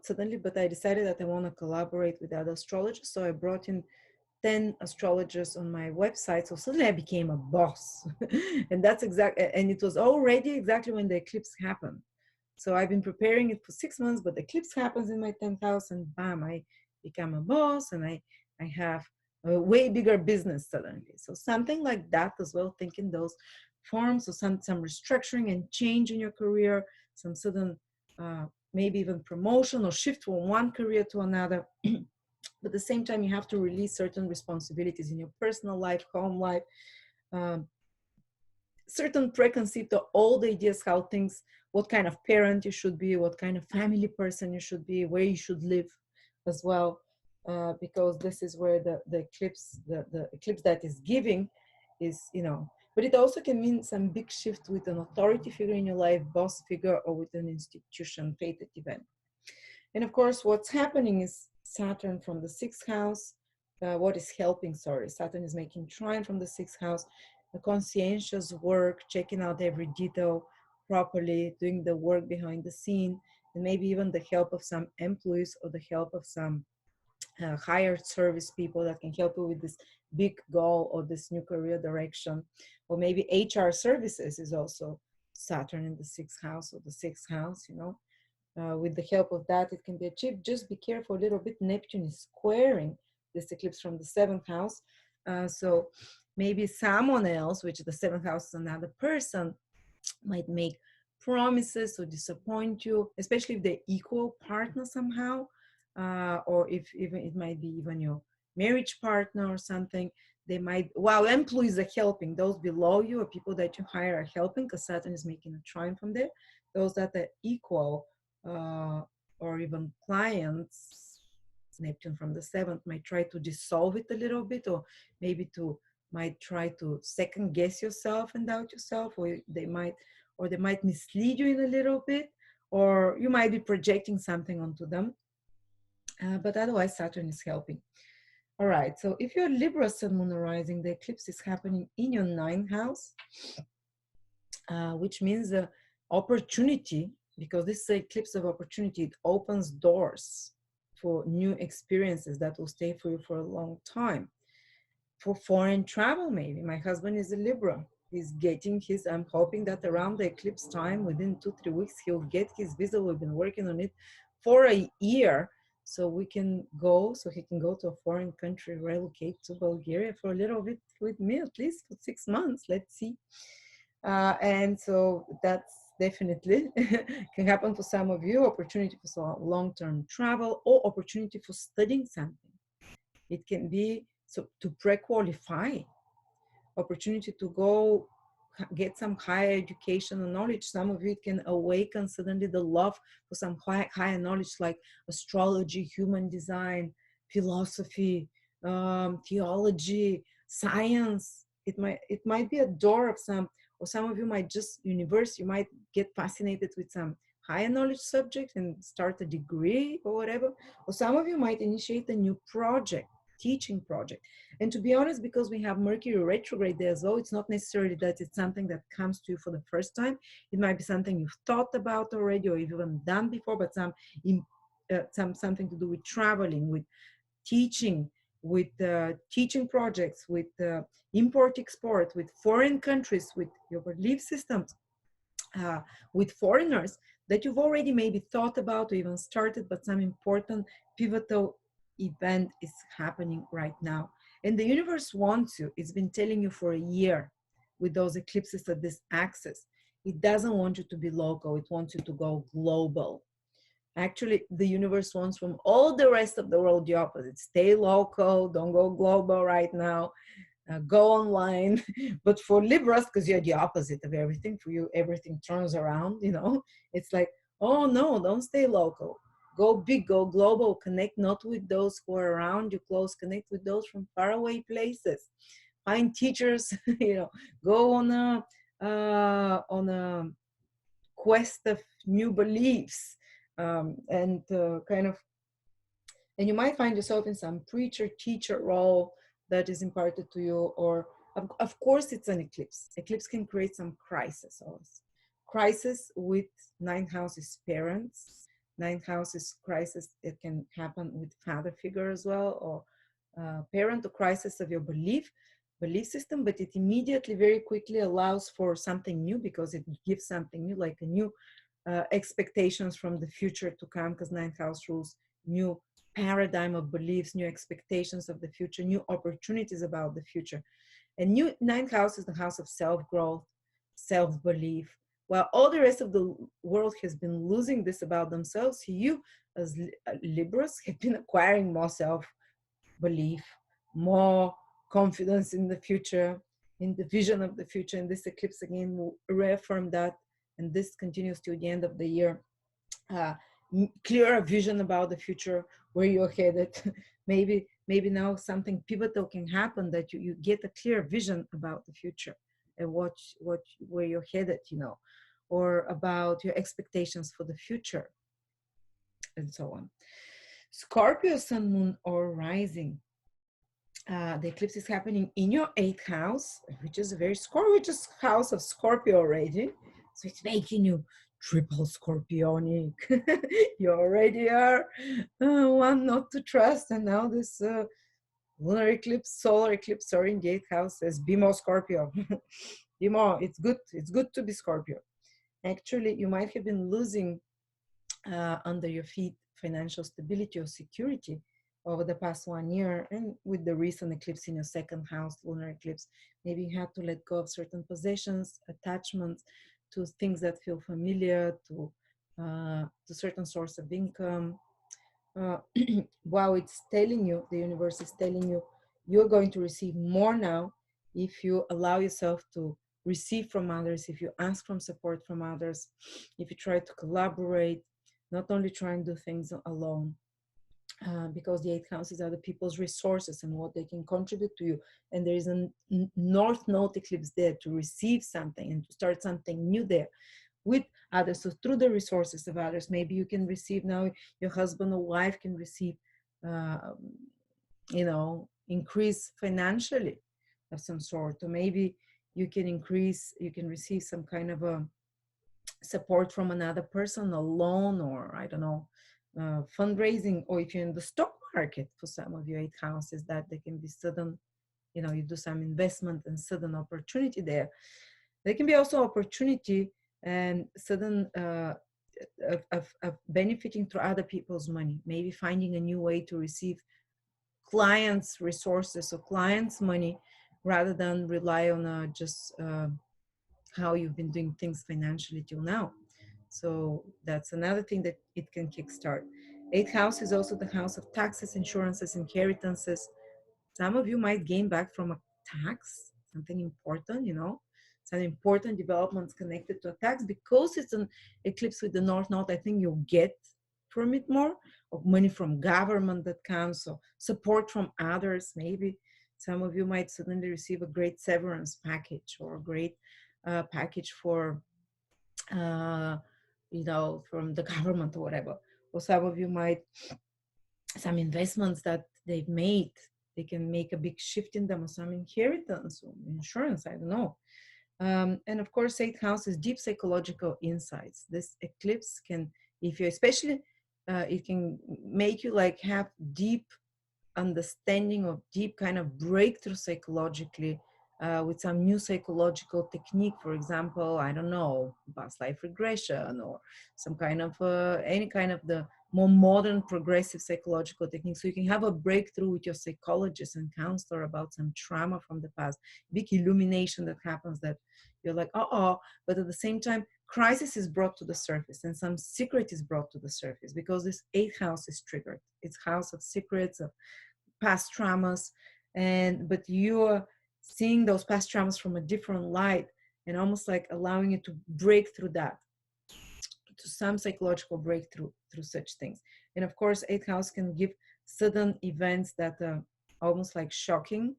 suddenly, but I decided that I want to collaborate with other astrologers. So I brought in 10 astrologers on my website. So suddenly I became a boss. And and it was already exactly when the eclipse happened. So I've been preparing it for 6 months, but the eclipse happens in my 10th house, and bam, I become a boss, and I have a way bigger business suddenly. So something like that as well, think in those forms. So some restructuring and change in your career, some sudden, maybe even promotion or shift from one career to another. But at the same time, you have to release certain responsibilities in your personal life, home life, um, certain preconceived or old ideas how things, what kind of parent you should be, what kind of family person you should be, where you should live as well, because this is where the eclipse, the eclipse that is giving is, you know. But it also can mean some big shift with an authority figure in your life, boss figure, or with an institution, fated event. And of course, what's happening is Saturn from the sixth house. What is helping? Sorry, Saturn is making trine from the sixth house. The conscientious work, checking out every detail properly, doing the work behind the scene, and maybe even the help of some employees or the help of some hired service people that can help you with this big goal or this new career direction. Or maybe HR services is also Saturn in the sixth house, or the sixth house, you know. With the help of that, it can be achieved. Just be careful a little bit. Neptune is squaring this eclipse from the seventh house. So maybe someone else, which the seventh house is another person, might make promises or disappoint you, especially if they're equal partner somehow, or if even it might be even your marriage partner or something. They might, while employees are helping, those below you or people that you hire are helping, because Saturn is making a trine from there. Those that are equal, or even clients, Neptune from the 7th, might try to dissolve it a little bit, or maybe to might try to second guess yourself and doubt yourself, or they might mislead you in a little bit, or you might be projecting something onto them. But otherwise, Saturn is helping. All right, so if you're Libra, Sun, Moon, or Rising, the eclipse is happening in your 9th house, which means the opportunity, because this is an eclipse of opportunity. It opens doors for new experiences that will stay for you for a long time. For foreign travel, maybe. My husband is a Libra. He's getting his, I'm hoping that around the eclipse time, within 2-3 weeks, he'll get his visa. We've been working on it for a year, so he can go to a foreign country, relocate to Bulgaria for a little bit with me, at least for 6 months. Let's see. And so that's definitely can happen for some of you. Opportunity for some long-term travel, or opportunity for studying something. It can be so to pre-qualify, opportunity to go get some higher education and knowledge. Some of you, it can awaken suddenly the love for some higher knowledge, like astrology, human design, philosophy, theology, science. It might be a door of some, or some of you might just you might get fascinated with some higher knowledge subject and start a degree or whatever. Or some of you might initiate a new project, teaching project. And to be honest, because we have Mercury retrograde there as well, it's not necessarily that it's something that comes to you for the first time. It might be something you've thought about already, or you've even done before, but something to do with traveling, with teaching, with teaching projects, with import export, with foreign countries, with your belief systems, with foreigners that you've already maybe thought about or even started, but some important pivotal event is happening right now. And the universe wants you. It's been telling you for a year with those eclipses at this axis. It doesn't want you to be local. It wants you to go global. Actually, the universe wants from all the rest of the world the opposite. Stay local. Don't go global right now. Go online. But for Libras, because you're the opposite of everything, for you, everything turns around, It's like, oh no, don't stay local. Go big, go global, connect not with those who are around you close, connect with those from faraway places. Find teachers, go on a quest of new beliefs, and you might find yourself in some preacher, teacher role that is imparted to you, or of course it's an eclipse. Eclipse can create some crisis also. Crisis with 9th house is parents. 9th house is crisis. It can happen with father figure as well, or parent, or crisis of your belief system, but it immediately, very quickly allows for something new, because it gives something new, like a new expectations from the future to come, because 9th house rules new paradigm of beliefs, new expectations of the future, new opportunities about the future. And new 9th house is the house of self-growth, self-belief. While all the rest of the world has been losing this about themselves, you as Libras have been acquiring more self-belief, more confidence in the future, in the vision of the future. And this eclipse again will reaffirm that. And this continues to the end of the year. Clearer vision about the future, where you're headed. maybe now something pivotal can happen, that you get a clear vision about the future and where you're headed, or about your expectations for the future, and so on. Scorpio, Sun, Moon, or Rising. The eclipse is happening in your 8th house, which is a very gorgeous house of Scorpio already. So it's making you triple Scorpionic. You already are one not to trust. And now this lunar eclipse, solar eclipse, sorry, in the 8th house says, be more Scorpio. Be more. It's good to be Scorpio. Actually, you might have been losing under your feet financial stability or security over the past 1 year, and with the recent eclipse in your 2nd house, lunar eclipse, maybe you had to let go of certain possessions, attachments to things that feel familiar, to certain source of income. Wow, it's telling you, the universe is telling you, you're going to receive more now if you allow yourself to receive from others, if you ask from support from others, if you try to collaborate, not only try and do things alone. Because the eighth houses are the people's resources and what they can contribute to you. And there is a North Node eclipse there to receive something and to start something new there with others. So through the resources of others, maybe you can receive now, your husband or wife can receive, uh, increase financially of some sort, or maybe you can receive some kind of a support from another person, a loan, or I don't know, fundraising, or if you're in the stock market, for some of your eight houses, that there can be sudden, you do some investment and sudden opportunity there. There can be also opportunity and sudden of benefiting through other people's money, maybe finding a new way to receive clients' resources or clients' money rather than rely on just how you've been doing things financially till now. So that's another thing that it can kickstart. Eighth house is also the house of taxes, insurances, inheritances. Some of you might gain back from a tax, something important, some important developments connected to a tax, because it's an eclipse with the North Node. I think you'll get from it more of money from government that comes, or support from others. Maybe some of you might suddenly receive a great severance package, or a great package for, from the government or whatever. Or some of you might, some investments that they've made, they can make a big shift in them, or some inheritance or insurance, I don't know. And of course, eighth house is deep psychological insights. This eclipse can, if you especially, it can make you like have deep understanding of deep kind of breakthrough psychologically, with some new psychological technique. For example, I don't know, past life regression, or some kind of any kind of the more modern progressive psychological technique. So you can have a breakthrough with your psychologist and counselor about some trauma from the past, big illumination that happens, that you're like, but at the same time, crisis is brought to the surface and some secret is brought to the surface, because this eighth house is triggered. It's house of secrets, of past traumas, but you're seeing those past traumas from a different light, and almost like allowing you to break through that, to some psychological breakthrough through such things. And of course, eighth house can give sudden events that are almost like shocking,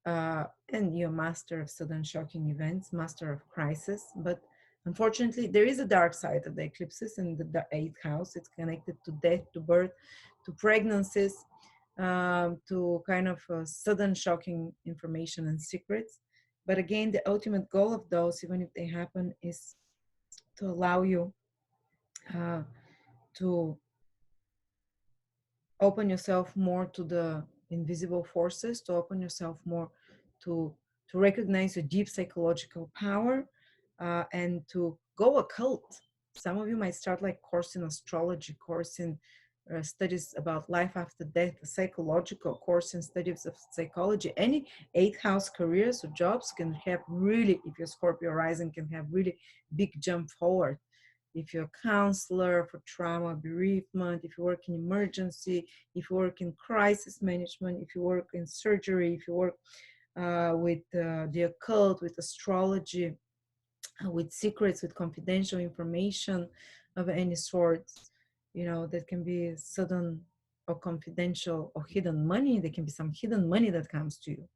and you're master of sudden shocking events, master of crisis. But unfortunately, there is a dark side of the eclipses in the eighth house. It's connected to death, to birth, to pregnancies, to kind of sudden shocking information and secrets. But again, the ultimate goal of those, even if they happen, is to allow you to open yourself more to the invisible forces, to open yourself more to recognize your deep psychological power, and to go occult. Some of you might start like course in astrology, course in studies about life after death, a psychological course in studies of psychology. Any eighth house careers or jobs can have really, if you're Scorpio rising, can have really big jump forward. If you're a counselor for trauma, bereavement, if you work in emergency, if you work in crisis management, if you work in surgery, if you work with the occult, with astrology, with secrets, with confidential information of any sort, that can be sudden or confidential or hidden money. There can be some hidden money that comes to you,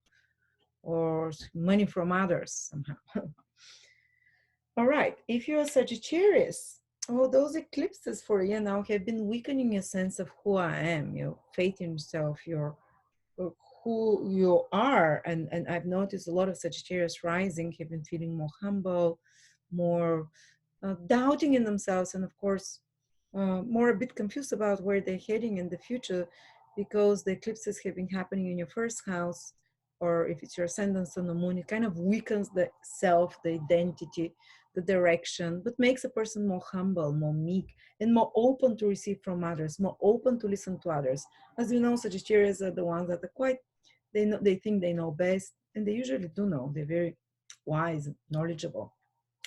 or money from others somehow. All right, if you're a Sagittarius, those eclipses for you now have been weakening your sense of who I am, your faith in yourself, your who you are. And I've noticed a lot of Sagittarius rising have been feeling more humble, more doubting in themselves, and of course, more a bit confused about where they're heading in the future, because the eclipses have been happening in your first house, or if it's your ascendant on the moon, it kind of weakens the self, the identity, the direction, but makes a person more humble, more meek, and more open to receive from others, more open to listen to others. As you know, Sagittarius are the ones that are quite, they think they know best, and they usually do know. They're very wise, knowledgeable.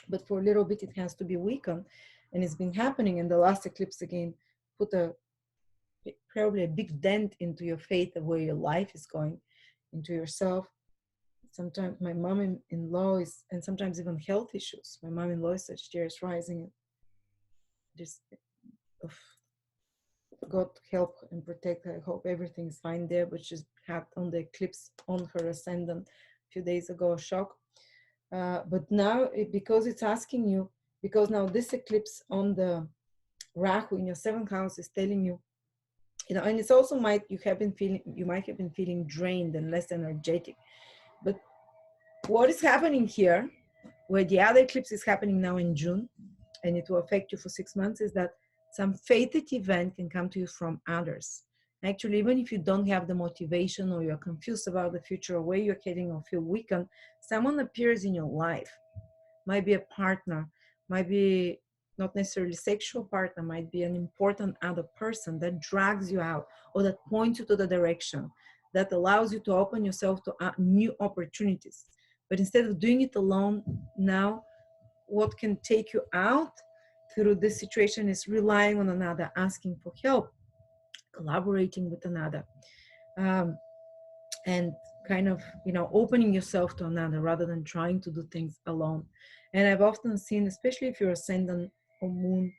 But for a little bit, it has to be weakened, and it's been happening. And the last eclipse again put probably a big dent into your faith of where your life is going, into yourself. Sometimes my mom-in-law is, and sometimes even health issues. My mom-in-law is Sagittarius rising. Just God help and protect her. I hope everything's fine there, but she's had on the eclipse on her ascendant a few days ago, a shock. But now, because it's asking you, because now this eclipse on the Rahu in your seventh house is telling you, and it's also you might have been feeling drained and less energetic. But what is happening here, where the other eclipse is happening now in June, and it will affect you for 6 months, is that some fated event can come to you from others. Actually, even if you don't have the motivation or you're confused about the future or where you're heading or feel weakened, someone appears in your life. Might be a partner, might be not necessarily sexual partner, might be an important other person that drags you out or that points you to the direction, that allows you to open yourself to new opportunities. But instead of doing it alone, now what can take you out through this situation is relying on another, asking for help, collaborating with another, and kind of, opening yourself to another rather than trying to do things alone. And I've often seen, especially if you're ascendant or moon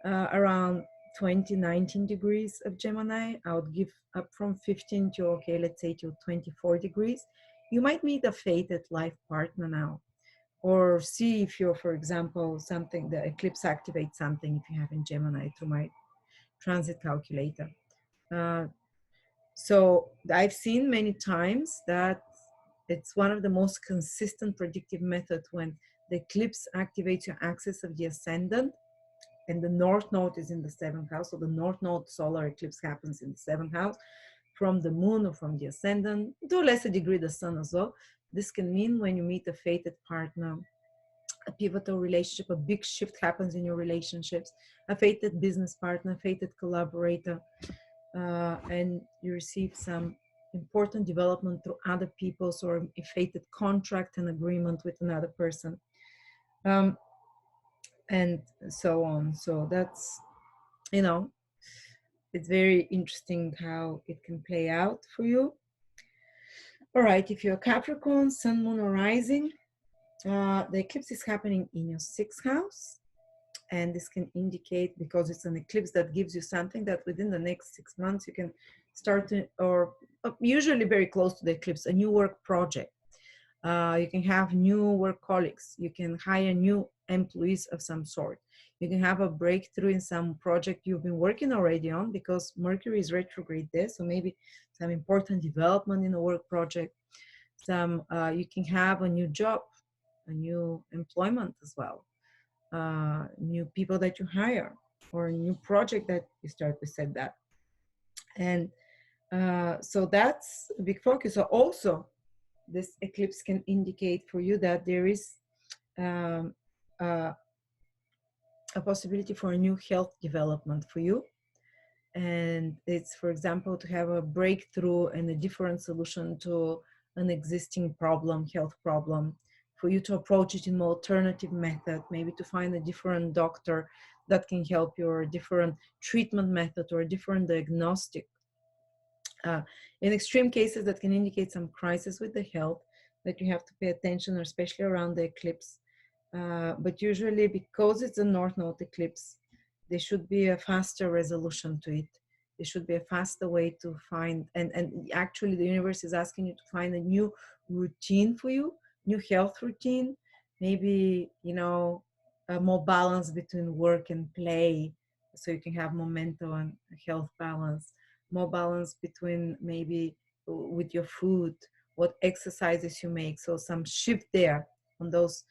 around 20-19 degrees of Gemini, I would give up from 15 to, okay, let's say to 24 degrees. You might meet a fated life partner now, or see if you're, for example, something, the eclipse activates something if you have in Gemini through my transit calculator. So I've seen many times that it's one of the most consistent predictive methods when the eclipse activates your axis of the ascendant and the north node is in the seventh house. So the north node solar eclipse happens in the seventh house from the moon or from the ascendant, to a lesser degree the sun as well. This can mean when you meet a fated partner, a pivotal relationship, a big shift happens in your relationships, a fated business partner, fated collaborator, and you receive some important development through other people's or a fated contract and agreement with another person, and so on. So that's, it's very interesting how it can play out for you. All right, if you're Capricorn, Sun, Moon, or Rising, the eclipse is happening in your sixth house. And this can indicate, because it's an eclipse that gives you something that within the next 6 months you can start to, or usually very close to the eclipse, a new work project. You can have new work colleagues. You can hire new employees of some sort. You can have a breakthrough in some project you've been working already on, because Mercury is retrograde there. So maybe some important development in a work project. You can have a new job, a new employment as well. New people that you hire, or a new project that you start. We said that. And so that's a big focus. So also this eclipse can indicate for you that there is a possibility for a new health development for you. And it's, for example, to have a breakthrough and a different solution to an existing problem, health problem, for you to approach it in an alternative method, maybe to find a different doctor that can help you, or a different treatment method, or a different diagnostic. In extreme cases, that can indicate some crisis with the health that you have to pay attention, especially around the eclipse. But usually, because it's a north node eclipse, there should be a faster resolution to it. There should be a faster way to find, and actually the universe is asking you to find a new routine for you, new health routine, maybe, a more balance between work and play, so you can have momentum and health balance, more balance between maybe with your food, what exercises you make. So some shift there on those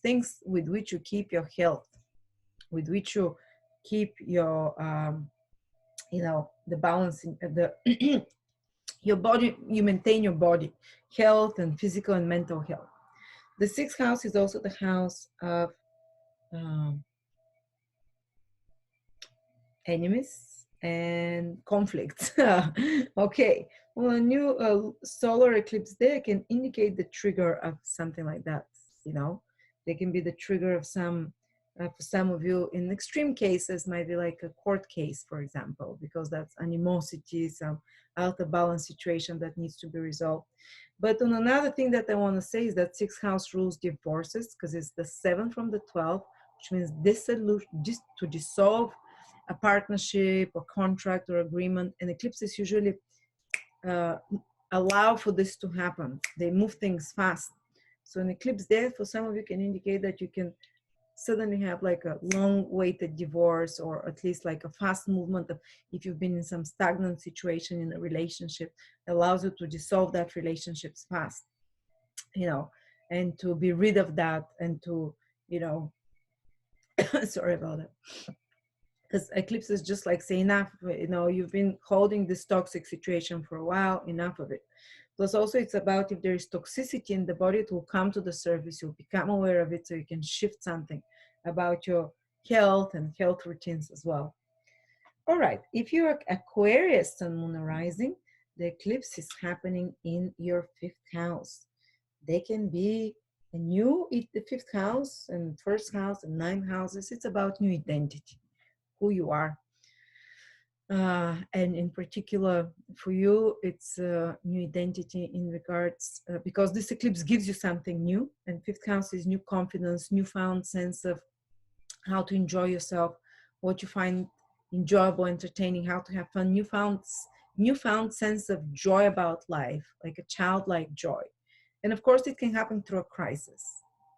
things with which you keep your health, with which you keep your the balance in the your body, you maintain your body health and physical and mental health. The sixth house is also the house of enemies and conflicts. Okay, well, a new solar eclipse there can indicate the trigger of something like that. They can be the trigger of some, for some of you, in extreme cases, might be like a court case, for example, because that's animosity, some out of balance situation that needs to be resolved. But on another thing that I want to say is that sixth house rules divorces, because it's the 7th from the 12th, which means dissolution, just to dissolve a partnership or contract or agreement. And eclipses usually uh, allow for this to happen. They move things fast. So an eclipse there for some of you can indicate that you can suddenly have like a long waited divorce, or at least like a fast movement of, if you've been in some stagnant situation in a relationship, allows you to dissolve that relationships fast, you know, and to be rid of that, and to, you know, sorry about it, because eclipse is just like say enough, you know, you've been holding this toxic situation for a while, enough of it. Plus also it's about, if there is toxicity in the body, it will come to the surface, you'll become aware of it, so you can shift something about your health and health routines as well. All right, if you're Aquarius sun, moon, or rising, the eclipse is happening in your 5th house. They can be a new, the 5th house and 1st house and 9th houses. It's about new identity, who you are. And in particular for you, it's new identity in regards, because this eclipse gives you something new, and 5th house is new confidence, newfound sense of how to enjoy yourself, what you find enjoyable, entertaining, how to have fun, newfound sense of joy about life, like a childlike joy. And of course, it can happen through a crisis.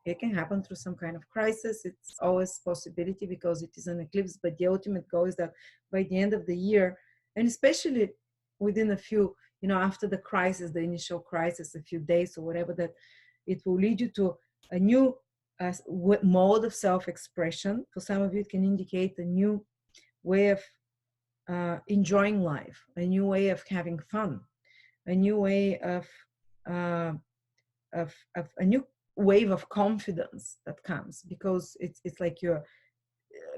It can happen through some kind of crisis. It's always a possibility because it is an eclipse, but the ultimate goal is that by the end of the year, and especially within a few, you know, after the crisis, the initial crisis, a few days or whatever, that it will lead you to a new mode of self-expression. For some of you, it can indicate a new way of enjoying life, a new way of having fun, a new way of a new wave of confidence that comes, because it's like you're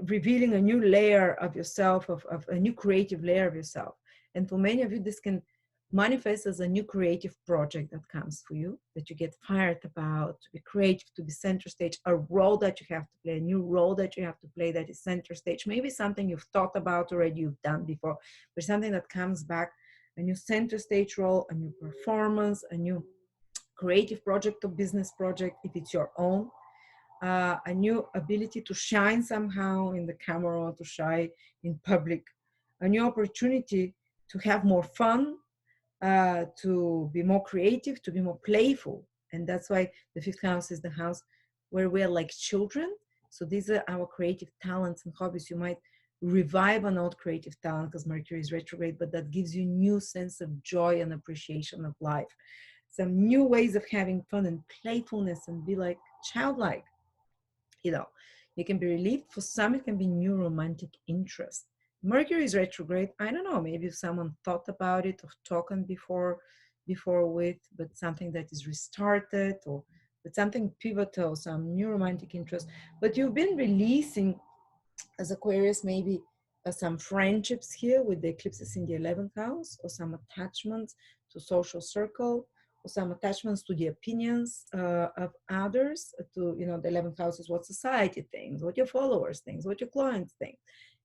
revealing a new layer of yourself, of a new creative layer of yourself. And for many of you, this can manifest as a new creative project that comes for you, that you get fired about, to be creative, to be center stage, a role that you have to play, a new role that you have to play that is center stage, maybe something you've thought about already, you've done before, but something that comes back, a new center stage role, a new performance, a new creative project or business project, if it's your own, a new ability to shine somehow in the camera, or to shine in public, a new opportunity to have more fun, to be more creative, to be more playful. And that's why the 5th house is the house where we're like children. So these are our creative talents and hobbies. You might revive an old creative talent because Mercury is retrograde, but that gives you new sense of joy and appreciation of life, some new ways of having fun and playfulness, and be like childlike. You know, you can be relieved. For some, it can be new romantic interest. Mercury is retrograde. I don't know, maybe someone thought about it or talked before with, but something that is restarted, or but something pivotal, some new romantic interest. But you've been releasing, as Aquarius, maybe some friendships here with the eclipses in the 11th house, or some attachments to social circle, or some attachments to the opinions of others, to, you know, the 11th house is what society thinks, what your followers think, what your clients think.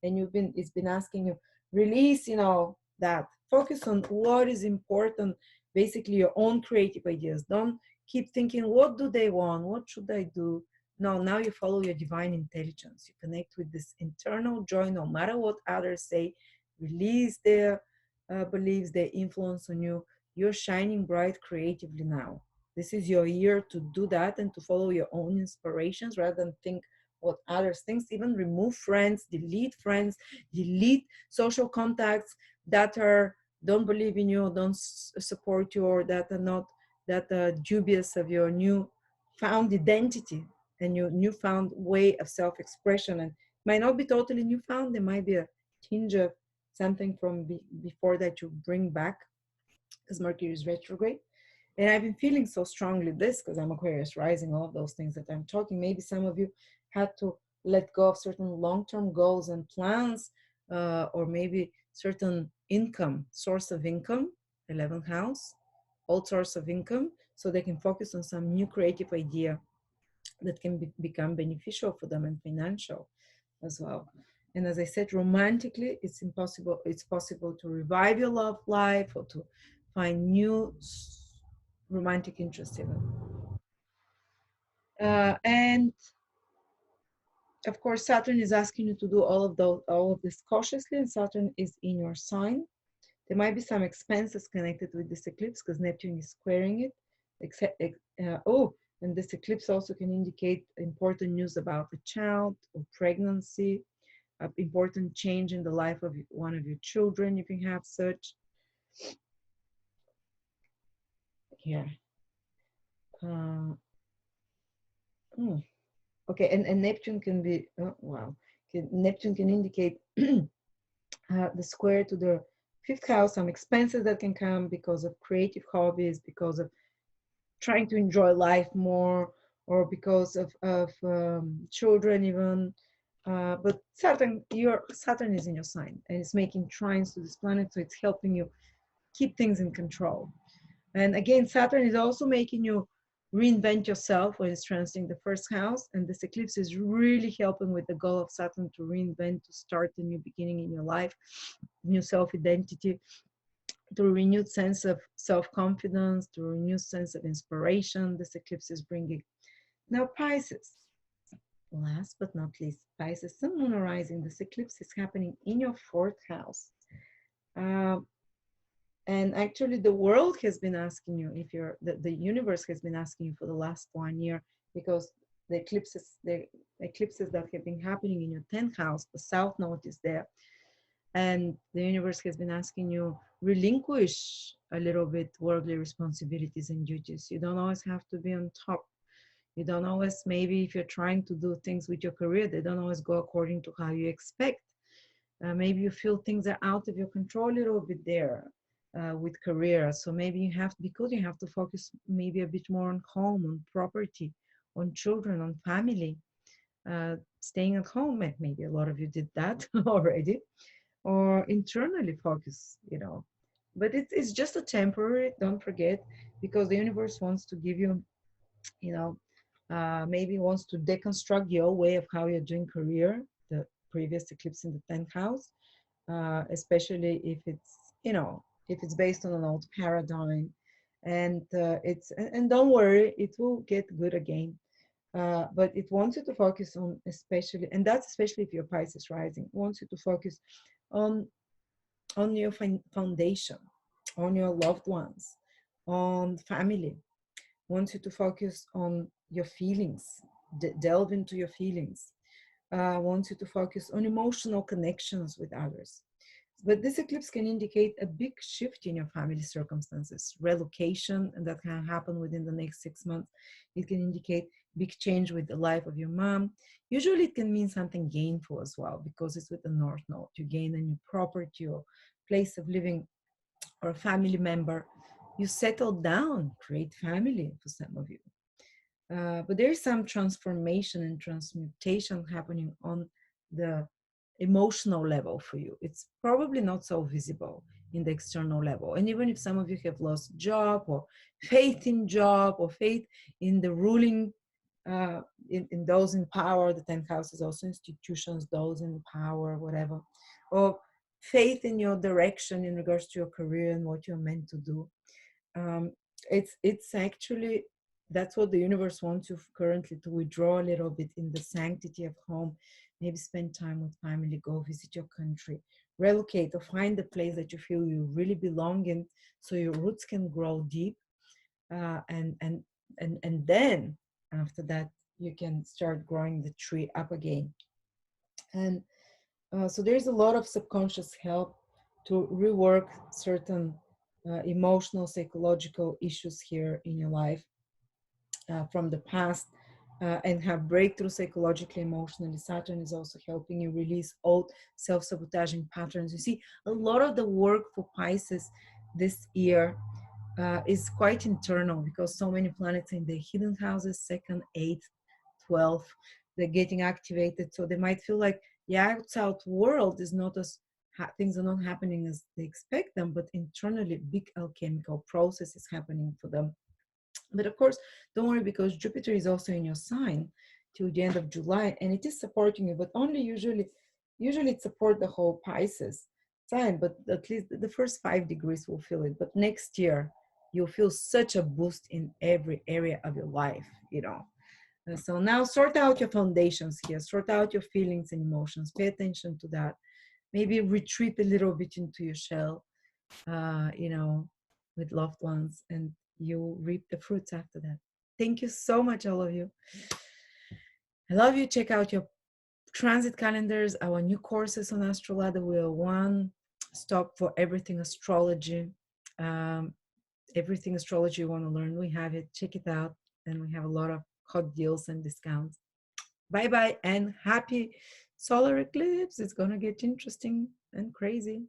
And it's been asking you, release, you know, that, focus on what is important, basically your own creative ideas. Don't keep thinking, what do they want? What should I do? No, now you follow your divine intelligence. You connect with this internal joy, no matter what others say. Release their beliefs, their influence on you. You're shining bright creatively now. This is your year to do that and to follow your own inspirations rather than think what others think. Even remove friends, delete social contacts that don't believe in you, don't support you, or that are not, that are dubious of your new found identity and your newfound way of self-expression. And might not be totally newfound, there might be a tinge of something from before that you bring back, because Mercury is retrograde. And I've been feeling so strongly this, because I'm Aquarius rising, all of those things that I'm talking. Maybe some of you had to let go of certain long-term goals and plans, or maybe certain income, source of income, 11th house, old source of income, so they can focus on some new creative idea that can become beneficial for them, and financial as well. And as I said, romantically, it's possible to revive your love life, or to find new romantic interest even. And Of course, Saturn is asking you to do all of this cautiously, and Saturn is in your sign. There might be some expenses connected with this eclipse because Neptune is squaring it. Except, and this eclipse also can indicate important news about a child or pregnancy, an important change in the life of one of your children. You can have such. Here. Okay, and Neptune can be, wow. Neptune can indicate the square to the fifth house, some expenses that can come because of creative hobbies, because of trying to enjoy life more, or because of children even. But Saturn is in your sign and it's making trines to this planet, so it's helping you keep things in control. And again, Saturn is also making you reinvent yourself when it's transiting the first house, and this eclipse is really helping with the goal of Saturn to reinvent, to start a new beginning in your life, new self-identity, to a renewed sense of self-confidence, to a renewed sense of inspiration this eclipse is bringing. Now, Pisces, last but not least, Pisces, Sun, Moon, Rising, this eclipse is happening in your fourth house. And actually, the world has been asking you, if you're, the universe has been asking you for the last 1 year, because the eclipses that have been happening in your 10th house, the South Node is there. And the universe has been asking you, relinquish a little bit worldly responsibilities and duties. You don't always have to be on top. You don't always, maybe if you're trying to do things with your career, they don't always go according to how you expect. Maybe you feel things are out of your control a little bit there with career. So maybe you have, because you have to focus maybe a bit more on home, on property, on children, on family, staying at home. Maybe a lot of you did that already, or internally focus, but it's just a temporary, don't forget, because the universe wants to give you, maybe wants to deconstruct your way of how you're doing career, the previous eclipse in the 10th house, especially if it's based on an old paradigm, and and don't worry, it will get good again. But it wants you to focus on, especially, and that's especially if you're Pisces rising, it wants you to focus on your foundation, on your loved ones, on family. Wants you to focus on your feelings, delve into your feelings. Wants you to focus on emotional connections with others. But this eclipse can indicate a big shift in your family circumstances, relocation, and that can happen within the next 6 months. It can indicate big change with the life of your mom. Usually it can mean something gainful as well, because it's with the North Node. You gain a new property or place of living or a family member. You settle down, create family for some of you. But there is some transformation and transmutation happening on the emotional level for you. It's probably not so visible in the external level. And even if some of you have lost job, or faith in job, or faith in the ruling, in those in power, the 10th house is also institutions, those in power, whatever, or faith in your direction in regards to your career and what you're meant to do. It's actually, that's what the universe wants you currently, to withdraw a little bit in the sanctity of home, maybe spend time with family, go visit your country, relocate, or find a place that you feel you really belong in, so your roots can grow deep, and then after that you can start growing the tree up again. And so there's a lot of subconscious help to rework certain emotional, psychological issues here in your life from the past, and have breakthrough psychologically, emotionally. Saturn is also helping you release old self-sabotaging patterns. You see, a lot of the work for Pisces this year is quite internal, because so many planets in the hidden houses, 2nd, 8th, 12th, they're getting activated. So they might feel like the outside world is not as, things are not happening as they expect them, but internally big alchemical process is happening for them. But of course, don't worry, because Jupiter is also in your sign till the end of July, and it is supporting you, but only usually it supports the whole Pisces sign, but at least the first 5 degrees will feel it. But next year, you'll feel such a boost in every area of your life, So now sort out your foundations here, sort out your feelings and emotions, pay attention to that. Maybe retreat a little bit into your shell, you know, with loved ones, and you reap the fruits after that. Thank you so much, all of you. I love you. Check out your transit calendars, our new courses on Astroladder. We are one stop for everything astrology. Um, everything astrology you want to learn, we have it. Check it out. And we have a lot of hot deals and discounts. Bye bye and happy solar eclipse. It's going to get interesting and crazy.